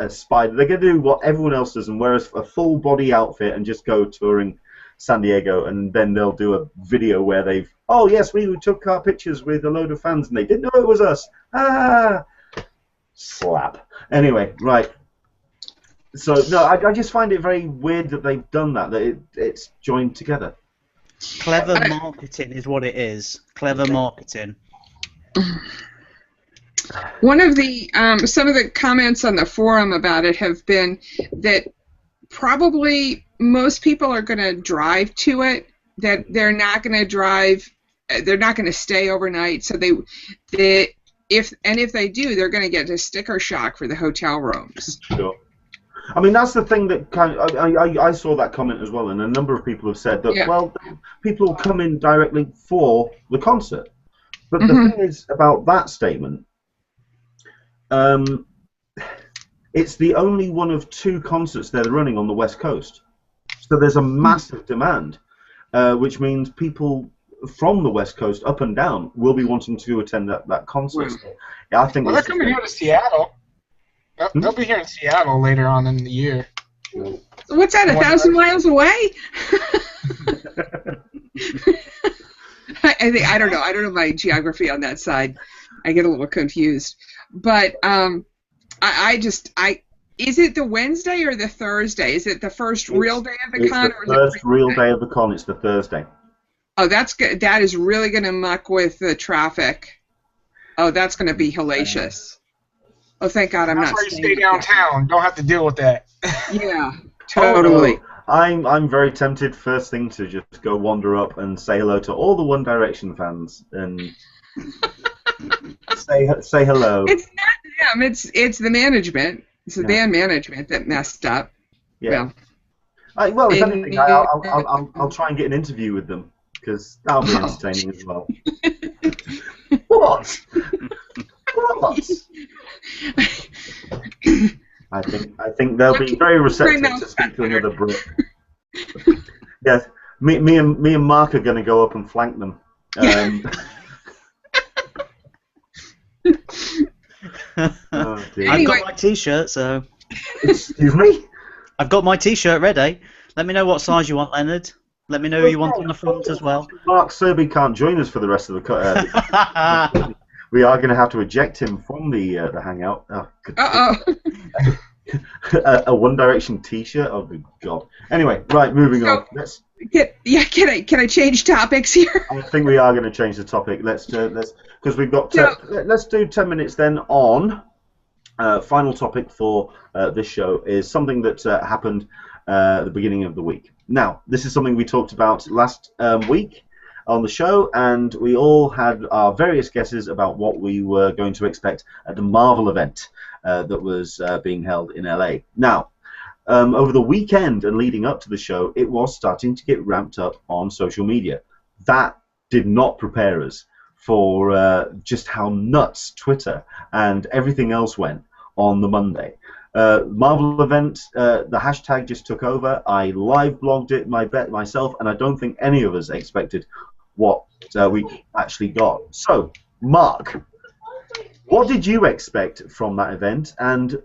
spider. They're going to do what everyone else does and wear a full body outfit and just go touring San Diego, and then they'll do a video where they've, oh yes, we took our pictures with a load of fans and they didn't know it was us. Slap. Anyway, right. So no, I just find it very weird that they've done that. It's joined together. Clever marketing is what it is. Clever marketing. One of the some of the comments on the forum about it have been that probably most people are going to drive to it. That they're not going to drive. They're not going to stay overnight. So if they do, they're going to get a sticker shock for the hotel rooms. Sure. I mean, that's the thing that kind of, I saw that comment as well, and a number of people have said that, well, people will come in directly for the concert. But the thing is about that statement, it's the only one of 2 concerts they're running on the West Coast. So there's a massive demand, which means people from the West Coast up and down will be wanting to attend that concert. Yeah, I think. Well, they're coming here to Seattle. They'll be here in Seattle later on in the year. What's that? 1,000 miles away? I don't know. I don't know my geography on that side. I get a little confused. But is it the Wednesday or the Thursday? Is it the first real day of the con? It's the first real day of the con. It's the Thursday. Oh, that's good. That is really going to muck with the traffic. Oh, that's going to be hellacious. Oh, thank God I'm That's not why you staying stay up there. downtown. Don't have to deal with that. Yeah, totally. Oh, I'm very tempted first thing to just go wander up and say hello to all the One Direction fans and say hello. It's not them. It's the management. It's the band management that messed up. Yeah. Well, Well, if anything, I'll try and get an interview with them because that'll be entertaining as well. What? What? I think they'll be very receptive to speak to another Brit. Yes, me and Mark are going to go up and flank them. Oh, dear. I've got my T-shirt, so. Excuse me? I've got my T-shirt ready. Let me know what size you want, Leonard. Let me know who you want on the front as well. Mark Serby can't join us for the rest of the cut. We are going to have to eject him from the Hangout. Oh, a One Direction T-shirt. Oh, good God. Anyway, right, moving on. Can I change topics here? I think we are going to change the topic. Let's because we've got. Let's do 10 minutes then on. Final topic for this show is something that happened at the beginning of the week. Now, this is something we talked about last week on the show, and we all had our various guesses about what we were going to expect at the Marvel event that was being held in LA. Now, over the weekend and leading up to the show, it was starting to get ramped up on social media. That did not prepare us for just how nuts Twitter and everything else went on the Monday. Marvel event, the hashtag just took over. I live blogged it myself, and I don't think any of us expected what we actually got. So, Mark, what did you expect from that event, and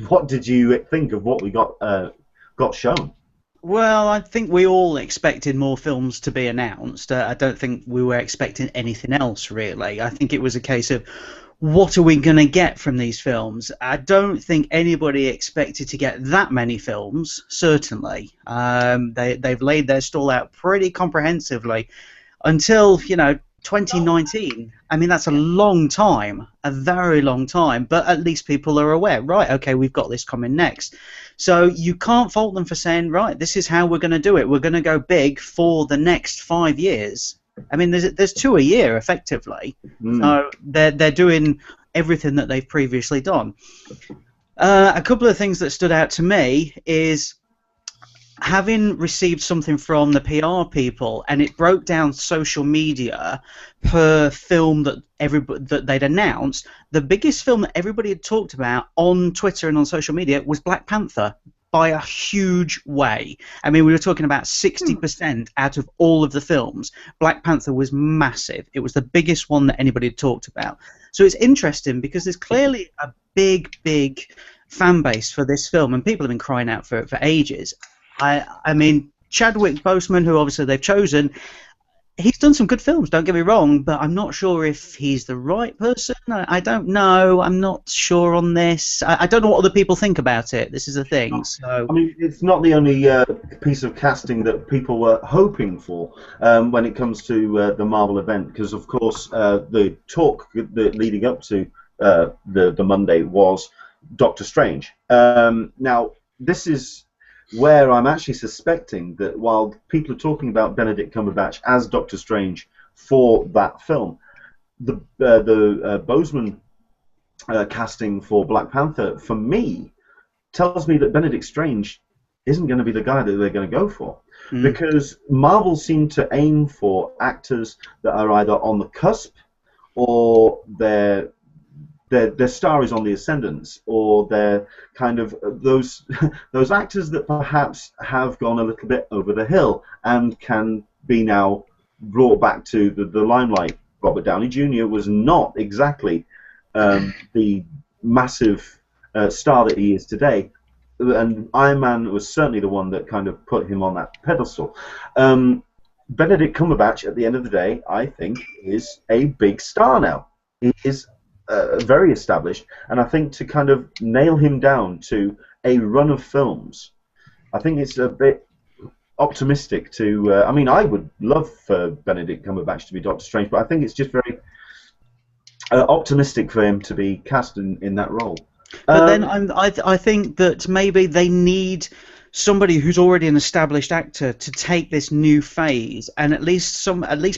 what did you think of what we got shown? Well, I think we all expected more films to be announced. I don't think we were expecting anything else, really. I think it was a case of, what are we going to get from these films? I don't think anybody expected to get that many films, certainly. They've laid their stall out pretty comprehensively until, 2019. I mean, that's a long time, a very long time, but at least people are aware. Right, okay, we've got this coming next. So you can't fault them for saying, right, this is how we're going to do it. We're going to go big for the next 5 years. I mean, there's 2 a year, effectively. So they're doing everything that they've previously done. A couple of things that stood out to me is having received something from the PR people, and it broke down social media per film that they'd announced. The biggest film that everybody had talked about on Twitter and on social media was Black Panther, by a huge way. I mean, we were talking about 60% out of all of the films. Black Panther was massive. It was the biggest one that anybody had talked about. So it's interesting because there's clearly a big fan base for this film, and people have been crying out for ages. I mean, Chadwick Boseman, who obviously they've chosen, he's done some good films, don't get me wrong, but I'm not sure if he's the right person. I don't know. I'm not sure on this. I don't know what other people think about it. This is the thing. So I mean, it's not the only piece of casting that people were hoping for when it comes to the Marvel event, because, of course, the talk leading up to the Monday was Doctor Strange. Now, this is where I'm actually suspecting that while people are talking about Benedict Cumberbatch as Doctor Strange for that film, the Boseman casting for Black Panther, for me, tells me that Benedict Strange isn't going to be the guy that they're going to go for. Because Marvel seem to aim for actors that are either on the cusp or their star is on the ascendance, or they're kind of those actors that perhaps have gone a little bit over the hill and can be now brought back to the limelight. Robert Downey Jr. was not exactly the massive star that he is today, and Iron Man was certainly the one that kind of put him on that pedestal. Benedict Cumberbatch, at the end of the day, I think, is a big star now. He is very established, and I think to kind of nail him down to a run of films, I think it's a bit optimistic to. I mean, I would love for Benedict Cumberbatch to be Doctor Strange, but I think it's just very optimistic for him to be cast in that role. But then I think that maybe they need somebody who's already an established actor to take this new phase, and at least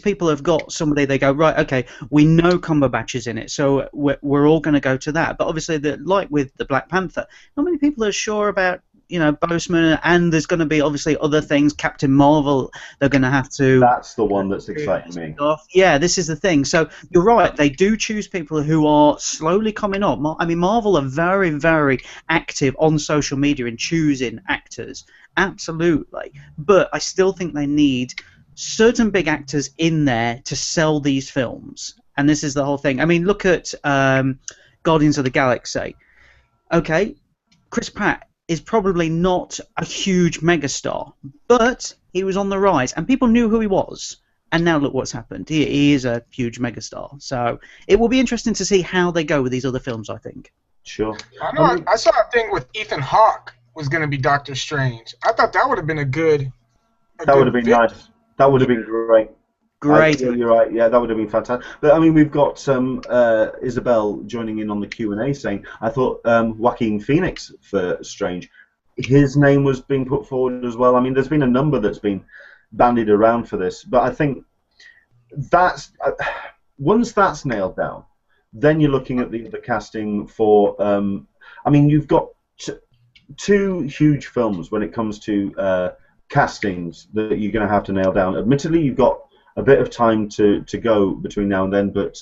people have got somebody they go, right, okay, we know Cumberbatch is in it, so we're all going to go to that. But obviously, like with the Black Panther, not many people are sure about, Boseman, and there's going to be obviously other things. Captain Marvel, they're going to have to. That's the one that's exciting me. Yeah, this is the thing. So you're right. They do choose people who are slowly coming up. I mean, Marvel are very, very active on social media in choosing actors. Absolutely. But I still think they need certain big actors in there to sell these films. And this is the whole thing. I mean, look at Guardians of the Galaxy. Okay, Chris Pratt is probably not a huge megastar, but he was on the rise, and people knew who he was. And now look what's happened. He is a huge megastar. So it will be interesting to see how they go with these other films, I think. Sure. I saw a thing with Ethan Hawke was going to be Doctor Strange. I thought that would have been a good. That would have been nice. That would have been great. Great. You're right. Yeah, that would have been fantastic. But I mean, we've got Isabel joining in on the Q&A saying, I thought Joaquin Phoenix for Strange, his name was being put forward as well. I mean, there's been a number that's been bandied around for this, but I think that's once that's nailed down, then you're looking at the casting for. I mean, you've got two huge films when it comes to castings that you're going to have to nail down. Admittedly, you've got a bit of time to go between now and then, but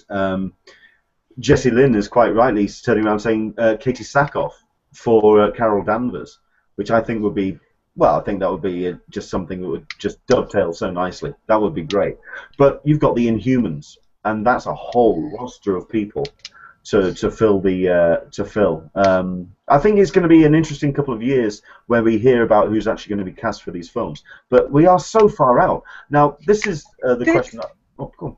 Jesse Lynn is quite rightly turning around saying Katie Sackhoff for Carol Danvers, which I think would be, well, I think that would be just something that would just dovetail so nicely. That would be great. But you've got the Inhumans, and that's a whole roster of people to fill. I think it's going to be an interesting couple of years where we hear about who's actually going to be cast for these films. But we are so far out. Now, this is the question. Oh, cool.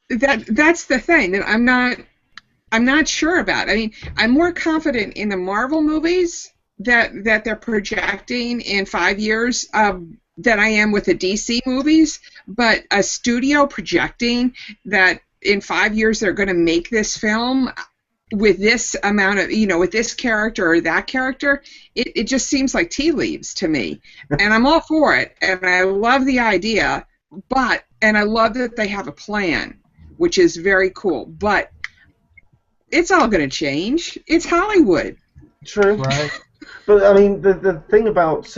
That's the thing that I'm not sure about. I mean, I'm more confident in the Marvel movies that they're projecting in 5 years than I am with the DC movies. But a studio projecting that in 5 years they're going to make this film with this amount of, with this character or that character, it just seems like tea leaves to me. And I'm all for it, and I love the idea, and I love that they have a plan, which is very cool. But it's all going to change. It's Hollywood. True. Right. But, I mean, the thing about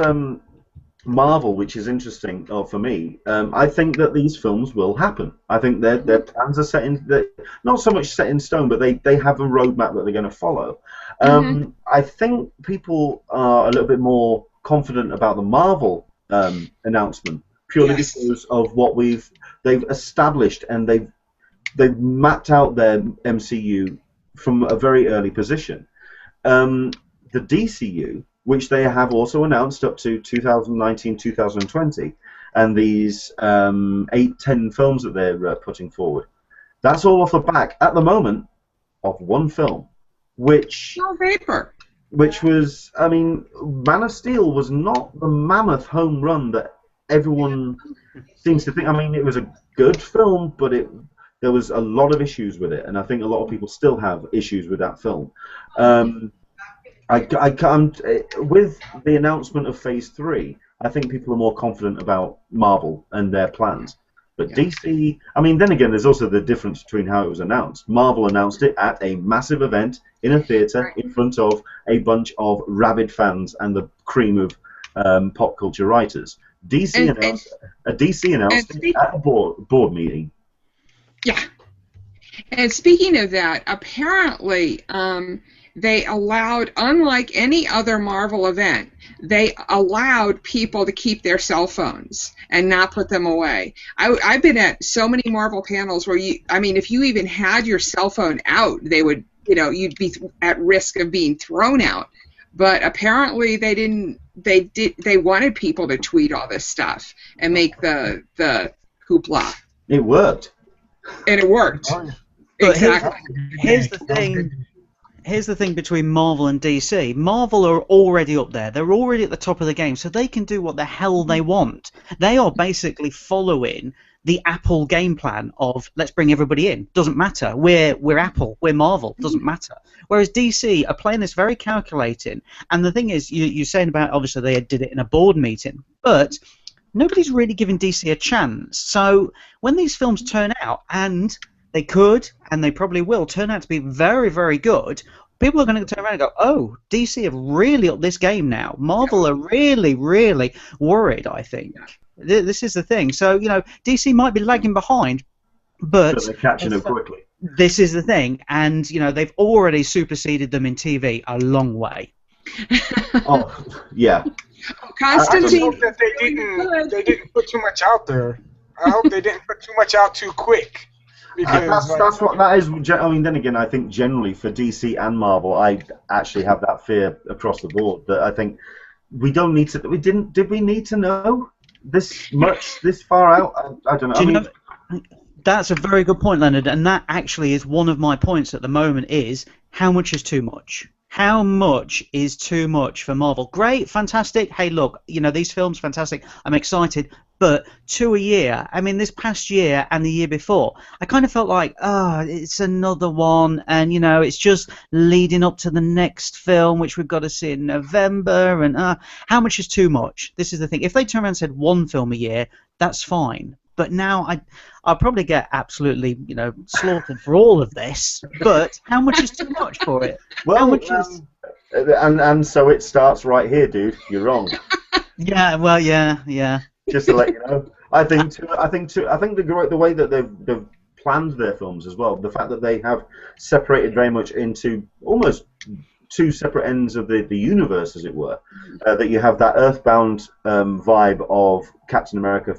Marvel, which is interesting for me, I think that these films will happen. I think their plans are set in, not so much set in stone, but they have a roadmap that they're going to follow. I think people are a little bit more confident about the Marvel announcement purely because of what they've established, and they've mapped out their MCU from a very early position. The DCU, which they have also announced up to 2019-2020, and these 8-10 films that they're putting forward. That's all off the back, at the moment, of one film, which was, I mean, Man of Steel was not the mammoth home run that everyone seems to think. I mean, it was a good film, but there was a lot of issues with it, and I think a lot of people still have issues with that film. I can't, with the announcement of Phase 3, I think people are more confident about Marvel and their plans. But DC, I mean, then again, there's also the difference between how it was announced. Marvel announced it at a massive event in a theatre in front of a bunch of rabid fans and the cream of pop culture writers. DC announced it at a board meeting. Yeah. And speaking of that, apparently they allowed, unlike any other Marvel event, they allowed people to keep their cell phones and not put them away. I've been at so many Marvel panels where if you even had your cell phone out, they would, you'd be at risk of being thrown out. But apparently they didn't. They wanted people to tweet all this stuff and make the hoopla. It worked. And it worked. But exactly. Here's the thing. here's the thing between Marvel and DC. Marvel are already up there. They're already at the top of the game, so they can do what the hell they want. They are basically following the Apple game plan of let's bring everybody in. Doesn't matter. We're Apple. We're Marvel. Doesn't matter. Whereas DC are playing this very calculating. And the thing is, you're saying about obviously they did it in a board meeting, but nobody's really giving DC a chance. So when these films turn out, and they could, and they probably will, turn out to be very, very good, people are going to turn around and go, oh, DC have really upped this game now. Marvel are really, really worried, I think. This is the thing. So, DC might be lagging behind, but they're catching up quickly. This is the thing. And, they've already superseded them in TV a long way. Oh, yeah. Constantine. I hope that they didn't put too much out there. I hope they didn't put too much out too quick. Because that's what that is. I mean, then again, I think generally for DC and Marvel, I actually have that fear across the board that I think we don't need to. Did we need to know this much this far out? I don't know. That's a very good point, Leonard, and that actually is one of my points at the moment. Is how much is too much? How much is too much for Marvel? Great, fantastic. Hey, look, these films, fantastic. I'm excited. But 2 a year, I mean, this past year and the year before, I kind of felt like, it's another one. And, it's just leading up to the next film, which we've got to see in November. And how much is too much? This is the thing. If they turn around and said one film a year, that's fine. But now I'll probably get absolutely, slaughtered for all of this. But how much is too much for it? Well, how much is... and so it starts right here, dude. You're wrong. Yeah. Well, yeah. Just to let you know, I think the way that they've planned their films as well, the fact that they have separated very much into almost two separate ends of the universe, as it were. That you have that Earthbound vibe of Captain America.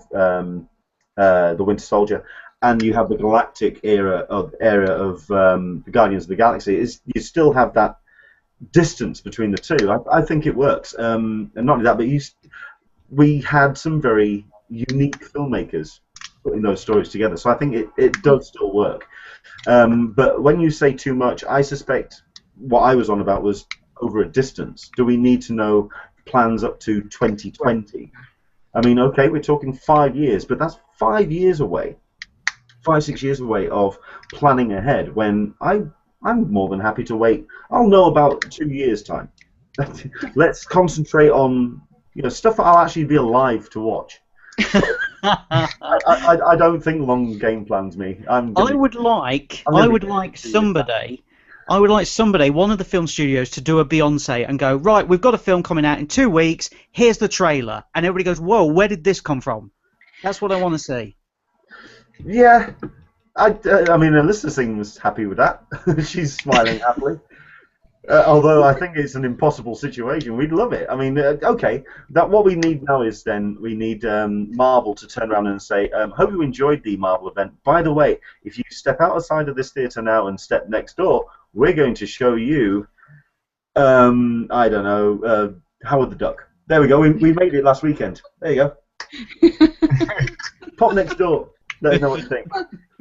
The Winter Soldier, and you have the galactic era of the Guardians of the Galaxy. You still have that distance between the two. I think it works, and not only that, but we had some very unique filmmakers putting those stories together. So I think it does still work. But when you say too much, I suspect what I was on about was over a distance. Do we need to know plans up to 2020? I mean, okay, we're talking 5 years, but that's 5 years away, 6 years away of planning ahead. When I'm more than happy to wait. I'll know about 2 years' time. Let's concentrate on stuff that I'll actually be alive to watch. I don't think long game plans me. I would like somebody, one of the film studios, to do a Beyonce and go, right, we've got a film coming out in 2 weeks, here's the trailer. And everybody goes, whoa, where did this come from? That's what I want to see. Yeah. I mean, Alyssa seems happy with that. She's smiling happily. Although I think it's an impossible situation. We'd love it. I mean, okay, what we need now is we need Marvel to turn around and say, hope you enjoyed the Marvel event. By the way, if you step outside of this theatre now and step next door, we're going to show you, I don't know, Howard the Duck. There we go. We made it last weekend. There you go. Pop next door. Let us know what you think.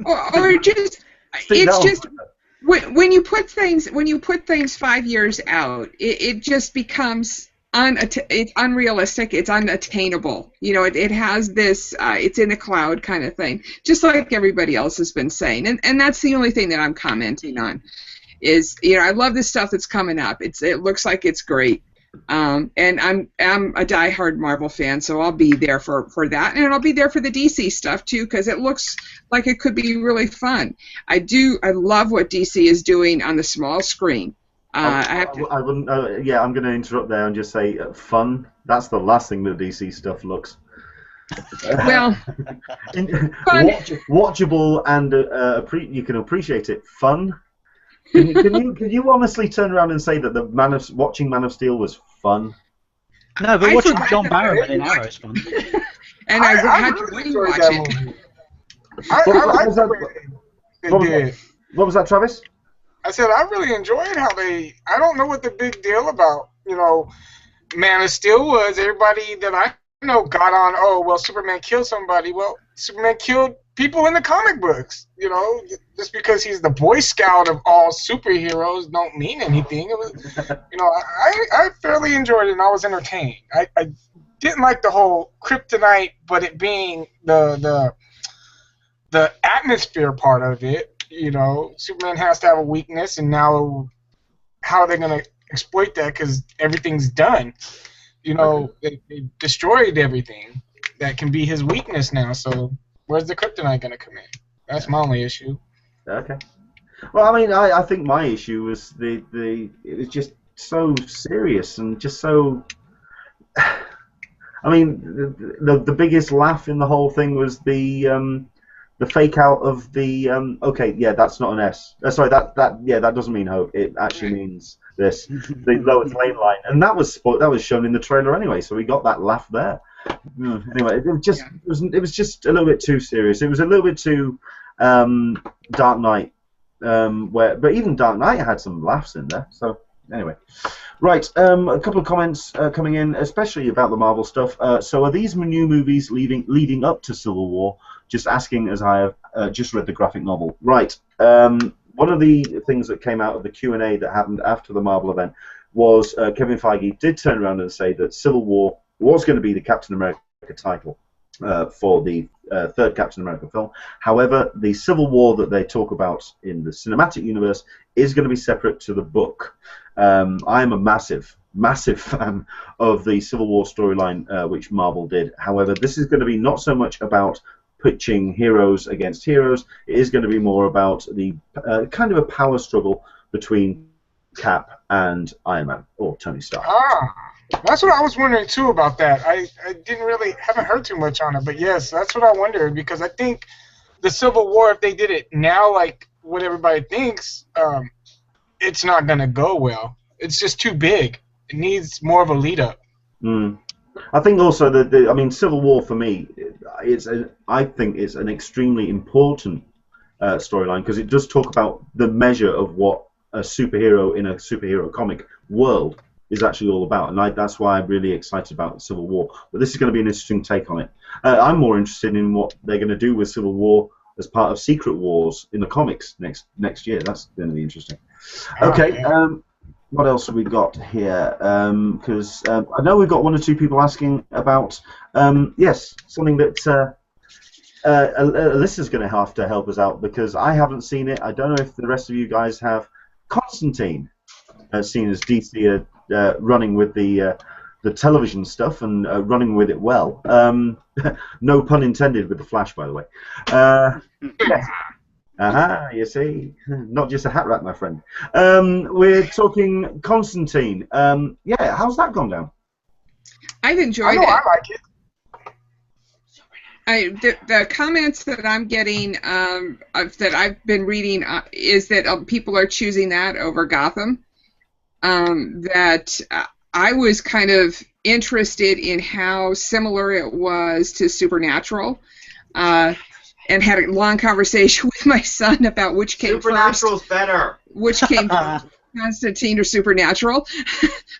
Or just, it's just... When you put things 5 years out, it just becomes it's unrealistic. It's unattainable. It has this it's in the cloud kind of thing, just like everybody else has been saying. And that's the only thing that I'm commenting on. Is I love this stuff that's coming up. It looks like it's great. And I'm a diehard Marvel fan, so I'll be there for that, and I'll be there for the DC stuff too, because it looks like it could be really fun. I love what DC is doing on the small screen. I'm going to interrupt there and just say fun. That's the last thing that DC stuff looks. Well, watchable and you can appreciate it. Fun. Can you honestly turn around and say that watching Man of Steel was fun? No, but watching John Barrowman in Arrow is fun. And I had to rewatch it. What was that, Travis? I said I really enjoyed how I don't know what the big deal about Man of Steel was. Everybody that I got on, oh, well, Superman killed somebody. Well, Superman killed people in the comic books. Just because he's the Boy Scout of all superheroes don't mean anything. It was, I fairly enjoyed it and I was entertained. I didn't like the whole kryptonite, but it being the atmosphere part of it. Superman has to have a weakness, and now how are they going to exploit that because everything's done? They destroyed everything that can be his weakness now. So where's the kryptonite going to come in? That's my only issue. Okay. Well, I mean, I think my issue was it was just so serious and just so. I mean, the biggest laugh in the whole thing was the fake out of the okay, yeah, that's not an S. Sorry, that doesn't mean hope. It actually means this, the Lois Lane line, and that was shown in the trailer anyway. So we got that laugh there. Anyway, it was just a little bit too serious. It was a little bit too Dark Knight, but even Dark Knight had some laughs in there. So anyway. Right, a couple of comments coming in, especially about the Marvel stuff. So are these new movies leading up to Civil War? Just asking, as I have just read the graphic novel. Right, one of the things that came out of the Q&A that happened after the Marvel event was Kevin Feige did turn around and say that Civil War was going to be the Captain America title for the third Captain America film. However, the Civil War that they talk about in the cinematic universe is going to be separate to the book. I'm a massive fan of the Civil War storyline which Marvel did. However, this is going to be not so much about pitching heroes against heroes. It is going to be more about the kind of a power struggle between Cap and Iron Man, or Tony Stark. That's what I was wondering too about that. I haven't heard too much on it, but yes, that's what I wondered, because I think the Civil War, if they did it now like what everybody thinks, it's not going to go well. It's just too big. It needs more of a lead up. I think also that Civil War for me, I think it's an extremely important storyline, because it does talk about the measure of what a superhero in a superhero comic world is actually all about, and that's why I'm really excited about Civil War. But this is going to be an interesting take on it. I'm more interested in what they're going to do with Civil War as part of Secret Wars in the comics next year. That's going to be interesting. Okay, what else have we got here? Because I know we've got one or two people asking about something that Alyssa's going to have to help us out, because I haven't seen it. I don't know if the rest of you guys have. Constantine, seen as DC running with the television stuff and running with it well. No pun intended with the Flash, by the way. Yes. Aha, you see, not just a hat rack, my friend. We're talking Constantine. How's that gone down? I've enjoyed it. I like it. The comments that I'm getting that I've been reading is that people are choosing that over Gotham. That I was kind of interested in how similar it was to Supernatural, and had a long conversation with my son about which came Supernatural's first. Better. Which came first, Constantine or Supernatural?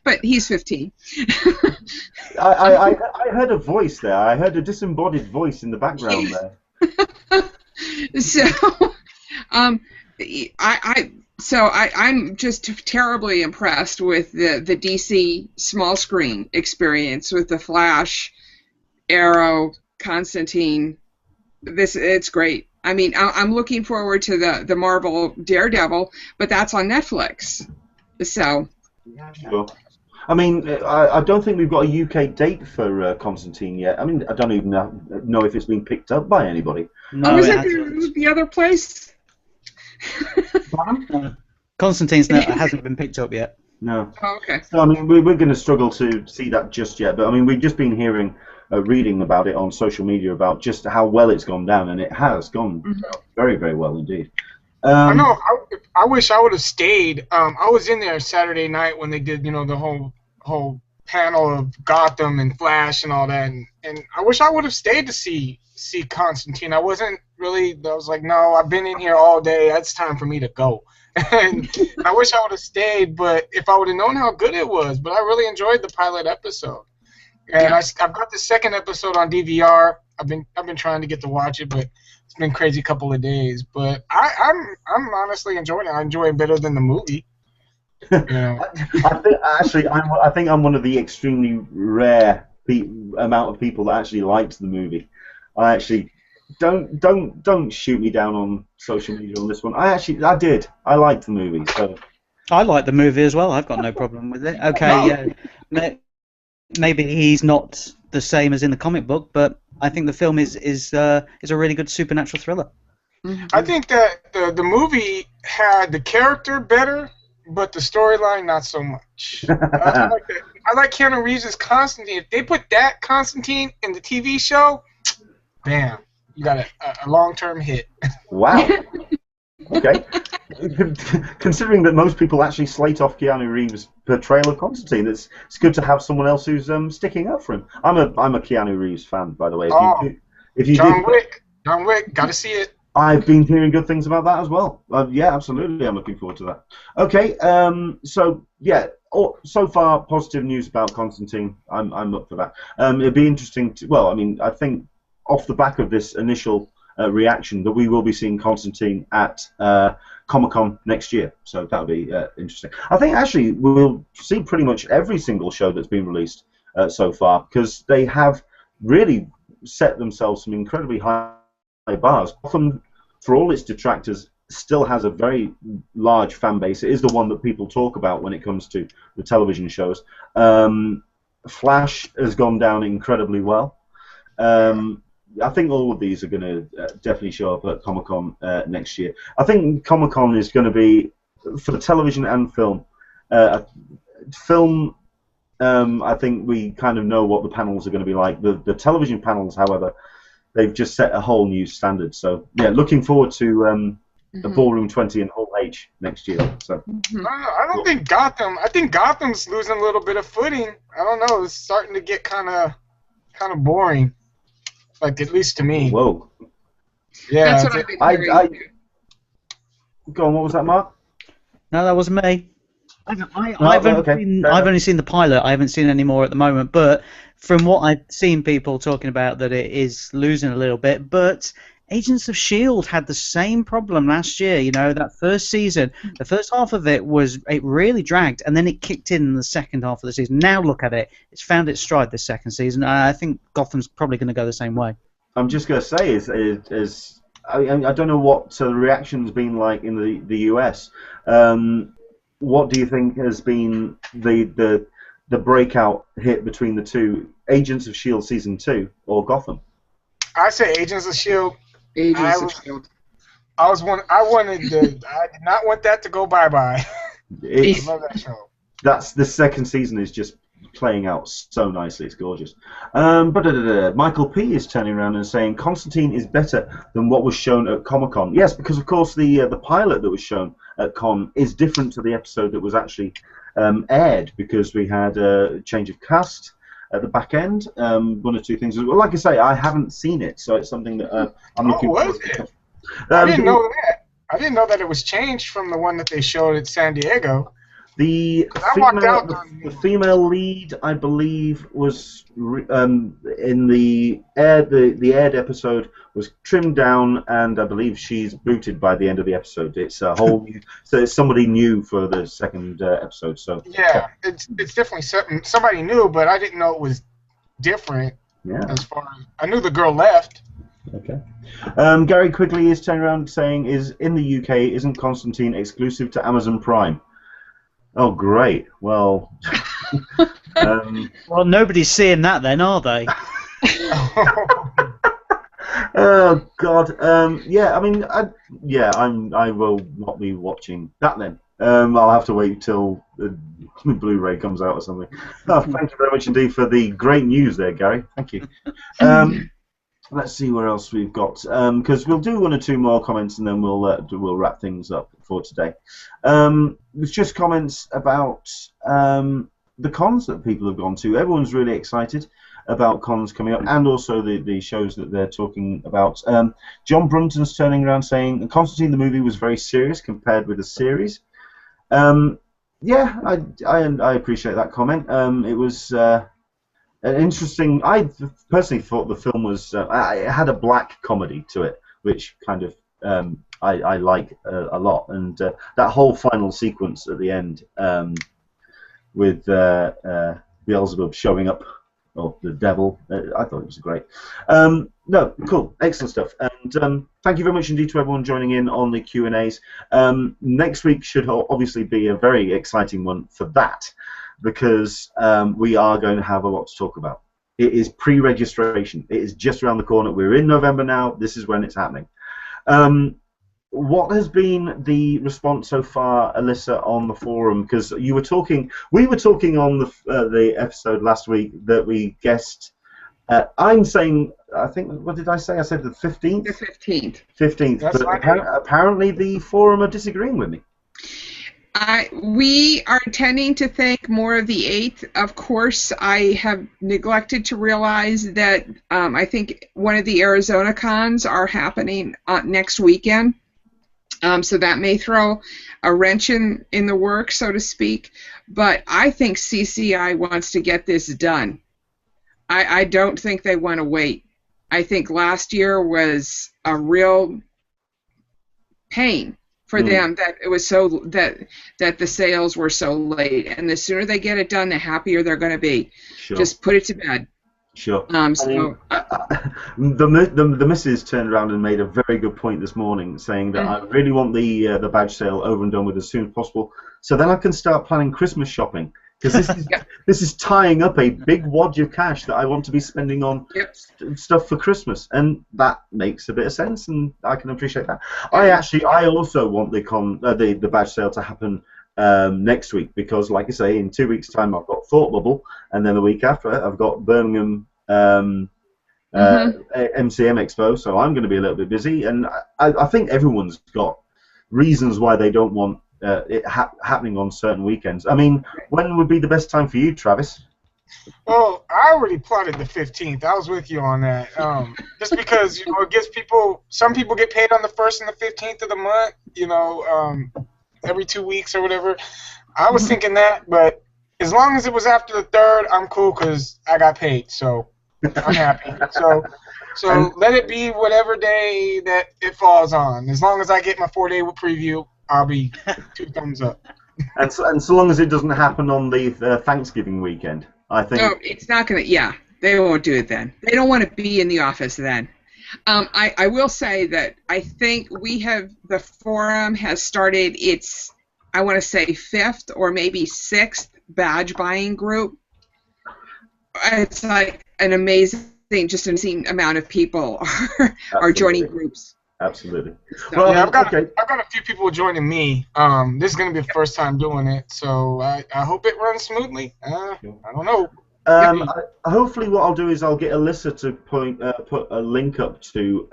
But he's 15. I heard a voice there. I heard a disembodied voice in the background there. So I'm just terribly impressed with the DC small screen experience with the Flash, Arrow, Constantine. It's great. I mean, I'm looking forward to the Marvel Daredevil, but that's on Netflix. So. Sure. I mean, I don't think we've got a UK date for Constantine yet. I mean, I don't even know if it's been picked up by anybody. No, was it the other place? Constantine's hasn't been picked up yet. No. Oh, okay. So, I mean, we're going to struggle to see that just yet. But, I mean, we've just been hearing, reading about it on social media about just how well it's gone down, and it has gone very, very well indeed. I know. I wish I would have stayed. I was in there Saturday night when they did, the whole panel of Gotham and Flash and all that, and I wish I would have stayed to see Constantine. I wasn't really. I was like, no, I've been in here all day. It's time for me to go. And I wish I would have stayed, but if I would have known how good it was. But I really enjoyed the pilot episode. And I've got the second episode on DVR. I've been trying to get to watch it, but it's been a crazy couple of days. But I'm honestly enjoying it. I enjoy it better than the movie. You know. I think I'm one of the extremely rare amount of people that actually liked the movie. I actually don't shoot me down on social media on this one. I did. I liked the movie. So I like the movie as well. I've got no problem with it. Okay, yeah. Maybe he's not the same as in the comic book, but I think the film is a really good supernatural thriller. I think that the movie had the character better, but the storyline not so much. I like Keanu Reeves as Constantine. If they put that Constantine in the TV show, bam, you got a long-term hit. Wow. Okay. Considering that most people actually slate off Keanu Reeves' portrayal of Constantine, it's good to have someone else who's sticking up for him. I'm a Keanu Reeves fan, by the way. If you John Wick, gotta see it. I've been hearing good things about that as well. Yeah, absolutely. I'm looking forward to that. Okay. So yeah. So far, positive news about Constantine. I'm up for that. It'd be interesting to. Well, I mean, I think off the back of this initial reaction that we will be seeing Constantine at Comic-Con next year, so that'll be interesting. I think actually we'll see pretty much every single show that's been released so far, because they have really set themselves some incredibly high bars. Gotham, for all its detractors, still has a very large fan base. It is the one that people talk about when it comes to the television shows. Flash has gone down incredibly well. I think all of these are going to definitely show up at Comic-Con next year. I think Comic-Con is going to be, for the television and film, I think we kind of know what the panels are going to be like. The television panels, however, they've just set a whole new standard. So, yeah, looking forward to the Ballroom 20 in Hall H next year. So I don't think Gotham. I think Gotham's losing a little bit of footing. I don't know. It's starting to get kind of boring. Like, at least to me. Whoa. Yeah. That's what I've been hearing. Go on, what was that, Mark? No, that wasn't me. I've only seen the pilot. I haven't seen any more at the moment. But from what I've seen people talking about, that it is losing a little bit. But Agents of S.H.I.E.L.D. had the same problem last year. You know, that first season, the first half of it really dragged, and then it kicked in the second half of the season. Now look at it; it's found its stride this second season. I think Gotham's probably going to go the same way. I'm just going to say I don't know what the reaction's been like in the US. What do you think has been the breakout hit between the two, Agents of S.H.I.E.L.D. season 2 or Gotham? I say Agents of S.H.I.E.L.D. Agents of S.H.I.E.L.D. I did not want that to go bye-bye. I love that show. The second season is just playing out so nicely. It's gorgeous. Michael P is turning around and saying Constantine is better than what was shown at Comic-Con. Yes, because of course the pilot that was shown at Con is different to the episode that was actually aired, because we had a change of cast at the back end, one or two things. Well, like I say, I haven't seen it, so it's something that I'm looking forward to. I didn't know that. I didn't know that it was changed from the one that they showed at San Diego. The female lead, I believe, was in the aired episode was trimmed down, and I believe she's booted by the end of the episode. It's a whole new, so it's somebody new for the second episode. So yeah, it's definitely somebody new, but I didn't know it was different. Yeah. As far as I knew, the girl left. Okay. Gary Quigley is turning around saying, "Is in the UK, isn't Constantine exclusive to Amazon Prime?" Oh, great. Well, well, nobody's seeing that then, are they? Oh God. Yeah. I mean, I will not be watching that then. I'll have to wait till the Blu-ray comes out or something. Oh, thank you very much indeed for the great news there, Gary. Thank you. Let's see where else we've got, because we'll do one or two more comments and then we'll wrap things up for today. There's just comments about the cons that people have gone to. Everyone's really excited about cons coming up, and also the shows that they're talking about. John Brunton's turning around saying Constantine the movie was very serious compared with the series. Yeah, I appreciate that comment. It was an interesting. I personally thought the film was. It had a black comedy to it, which kind of I like a lot, and that whole final sequence at the end with Beelzebub showing up, or the devil. I thought it was great. No, cool, excellent stuff, and thank you very much indeed to everyone joining in on the Q&As. Next week should obviously be a very exciting one for that, because we are going to have a lot to talk about. It is pre-registration. It is just around the corner. We're in November now. This is when it's happening. What has been the response so far, Alyssa, on the forum? Because we were talking on the episode last week that we guessed. I'm saying, I think, what did I say? I said the 15th. The 15th. 15th. That's but right. Apparently the forum are disagreeing with me. We are tending to think more of the 8th. Of course, I have neglected to realize that I think one of the Arizona cons are happening next weekend. So that may throw a wrench in the works, so to speak. But I think CCI wants to get this done. I don't think they want to wait. I think last year was a real pain for them that it was so that the sales were so late, and the sooner they get it done, the happier they're going to be. Sure. Just put it to bed. Sure. So the missus turned around and made a very good point this morning, saying that I really want the badge sale over and done with as soon as possible, so then I can start planning Christmas shopping. Because this is tying up a big wad of cash that I want to be spending on stuff for Christmas, and that makes a bit of sense, and I can appreciate that. I also want the badge sale to happen next week, because, like I say, in 2 weeks' time I've got Thought Bubble, and then the week after I've got Birmingham MCM Expo, so I'm going to be a little bit busy, and I think everyone's got reasons why they don't want it happening on certain weekends. I mean, when would be the best time for you, Travis? Well, I already plotted the 15th. I was with you on that. Just because, it gives people, some people get paid on the 1st and the 15th of the month, every 2 weeks or whatever. I was thinking that, but as long as it was after the 3rd, I'm cool because I got paid, so I'm happy. So let it be whatever day that it falls on. As long as I get my 4-day preview, I'll be 2 thumbs up. And so long as it doesn't happen on the Thanksgiving weekend, I think. No, it's not going to. Yeah, they won't do it then. They don't want to be in the office then. I will say that I think the forum has started its, I want to say, 5th or maybe 6th badge buying group. It's like an amazing amount of people are joining groups. Absolutely. Well, yeah, I've got a few people joining me. This is going to be the first time doing it, so I hope it runs smoothly. I don't know. Hopefully, what I'll do is I'll get Alyssa to put a link up to.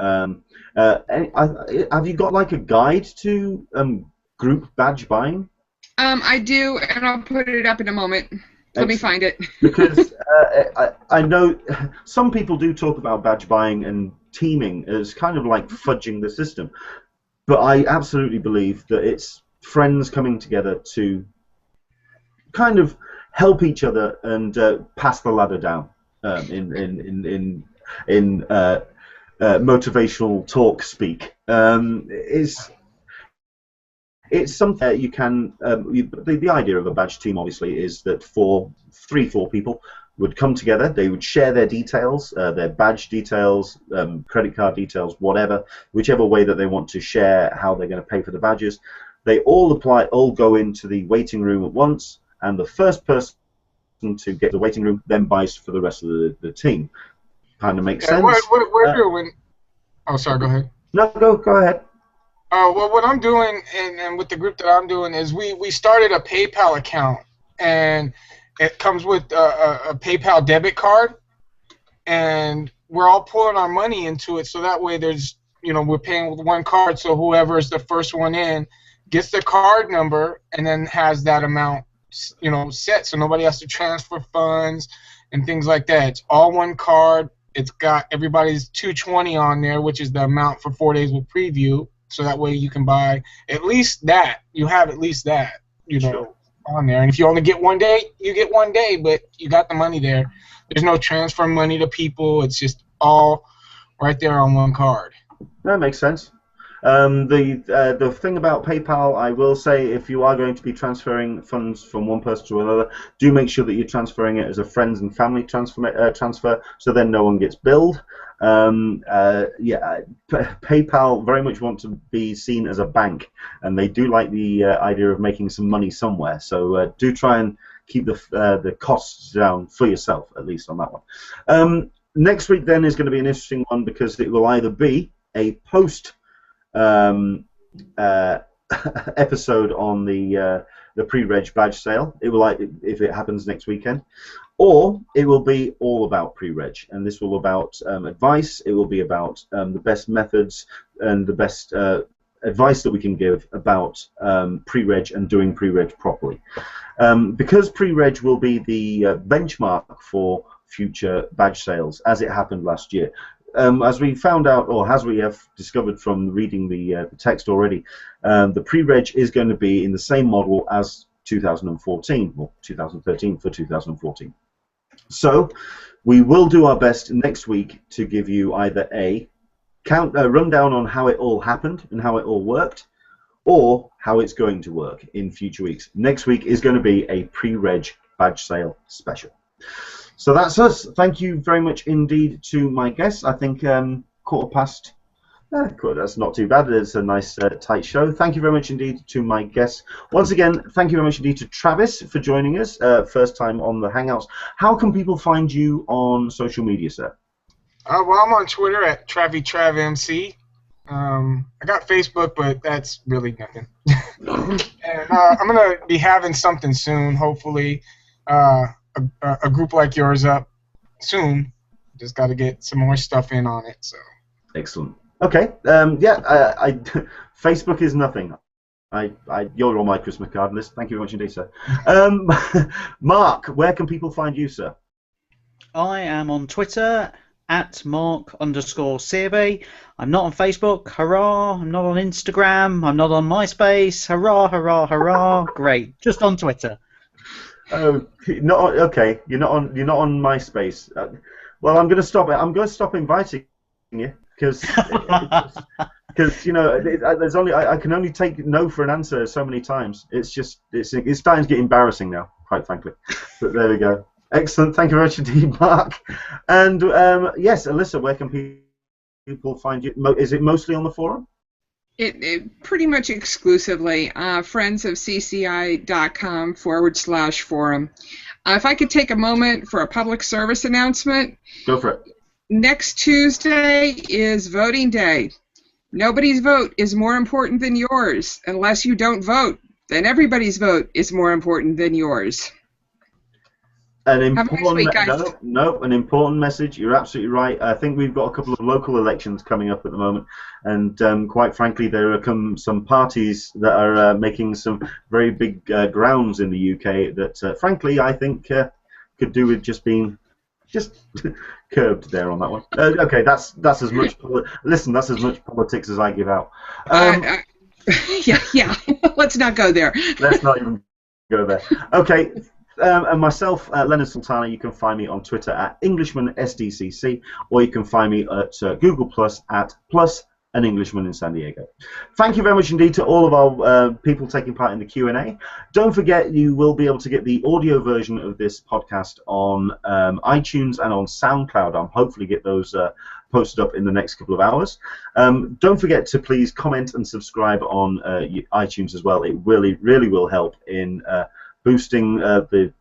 Have you got like a guide to group badge buying? I do, and I'll put it up in a moment. Let me find it. Because I know some people do talk about badge buying and teaming as kind of like fudging the system, but I absolutely believe that it's friends coming together to kind of help each other and pass the ladder down in motivational talk speak. It's something that you can. The idea of a badge team, obviously, is that 4 people would come together. They would share their details, their badge details, credit card details, whatever, whichever way that they want to share how they're going to pay for the badges. They all go into the waiting room at once, and the first person to get the waiting room then buys for the rest of the team. Kind of makes sense. We're doing. Oh, sorry. Go ahead. No, go ahead. Well, what I'm doing, and with the group that I'm doing, is we started a PayPal account, and it comes with a PayPal debit card, and we're all pulling our money into it, so that way there's, we're paying with one card, so whoever is the first one in gets the card number and then has that amount, set, so nobody has to transfer funds and things like that. It's all one card. It's got everybody's $220 on there, which is the amount for 4 days with preview. So that way you can buy at least that. You have at least that, Sure. on there. And if you only get 1 day, you get 1 day, but you got the money there. There's no transfer money to people. It's just all right there on one card. That makes sense. The thing about PayPal, I will say, if you are going to be transferring funds from one person to another, do make sure that you're transferring it as a friends and family transfer, so then no one gets billed. PayPal very much want to be seen as a bank, and they do like the idea of making some money somewhere. So do try and keep the costs down for yourself, at least on that one. Next week then is going to be an interesting one because it will either be a post episode on the pre-reg badge sale. It will, if it happens next weekend, or it will be all about pre-reg, and this will be about advice. It will be about the best methods and the best advice that we can give about pre-reg and doing pre-reg properly. Because pre-reg will be the benchmark for future badge sales, as it happened last year. As we found out, or as we have discovered from reading the text already, the pre-reg is going to be in the same model as 2014, or 2013 for 2014. So we will do our best next week to give you either a rundown on how it all happened and how it all worked, or how it's going to work in future weeks. Next week is going to be a pre-reg badge sale special. So that's us. Thank you very much indeed to my guests. I think 1:15. That's not too bad. It's a nice tight show. Thank you very much indeed to my guests. Once again, thank you very much indeed to Travis for joining us. First time on the Hangouts. How can people find you on social media, sir? Well, I'm on Twitter at TravyTravMC. I got Facebook, but that's really nothing. And I'm gonna be having something soon, hopefully. A group like yours up soon. Just got to get some more stuff in on it. So. Excellent. Okay. Facebook is nothing. You're on my Christmas card list. Thank you very much indeed, sir. Mark, where can people find you, sir? I am on Twitter at Mark_CB. I'm not on Facebook. Hurrah! I'm not on Instagram. I'm not on MySpace. Hurrah! Hurrah! Hurrah! Great. Just on Twitter. Oh, not okay. You're not on MySpace. Well, I'm going to stop it. I'm going to stop inviting you because you know there's only I can only take no for an answer so many times. It's starting to get embarrassing now, quite frankly. But there we go. Excellent. Thank you very much indeed, Mark. And yes, Alyssa, where can people find you? Is it mostly on the forum? It pretty much exclusively friendsofcci.com/forum. If I could take a moment for a public service announcement. Go for it. Next Tuesday is voting day. Nobody's vote is more important than yours. Unless you don't vote, then everybody's vote is more important than yours. An important message. You're absolutely right. I think we've got a couple of local elections coming up at the moment, and quite frankly, there are some parties that are making some very big grounds in the UK that, frankly, I think could do with just being curbed there on that one. Okay, that's as much. Listen, that's as much politics as I give out. Yeah. Let's not go there. Let's not even go there. Okay. And myself, Leonard Sultana, you can find me on Twitter at Englishman SDCC, or you can find me at Google Plus at Plus an Englishman in San Diego. Thank you very much indeed to all of our people taking part in the Q&A. Don't forget, you will be able to get the audio version of this podcast on iTunes and on SoundCloud. I'll hopefully get those posted up in the next couple of hours. Don't forget to please comment and subscribe on iTunes as well. It really, really will help in boosting the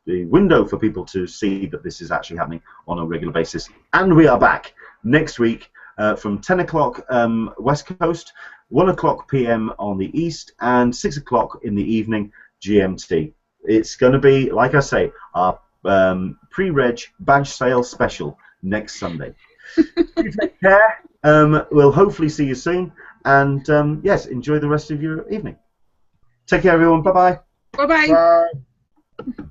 window for people to see that this is actually happening on a regular basis. And we are back next week from 10 o'clock West Coast, 1 o'clock p.m. on the East, and 6 o'clock in the evening GMT. It's going to be, like I say, our pre-reg badge sale special next Sunday. You take care. We'll hopefully see you soon. And yes, enjoy the rest of your evening. Take care, everyone. Bye-bye. Bye-bye. Bye.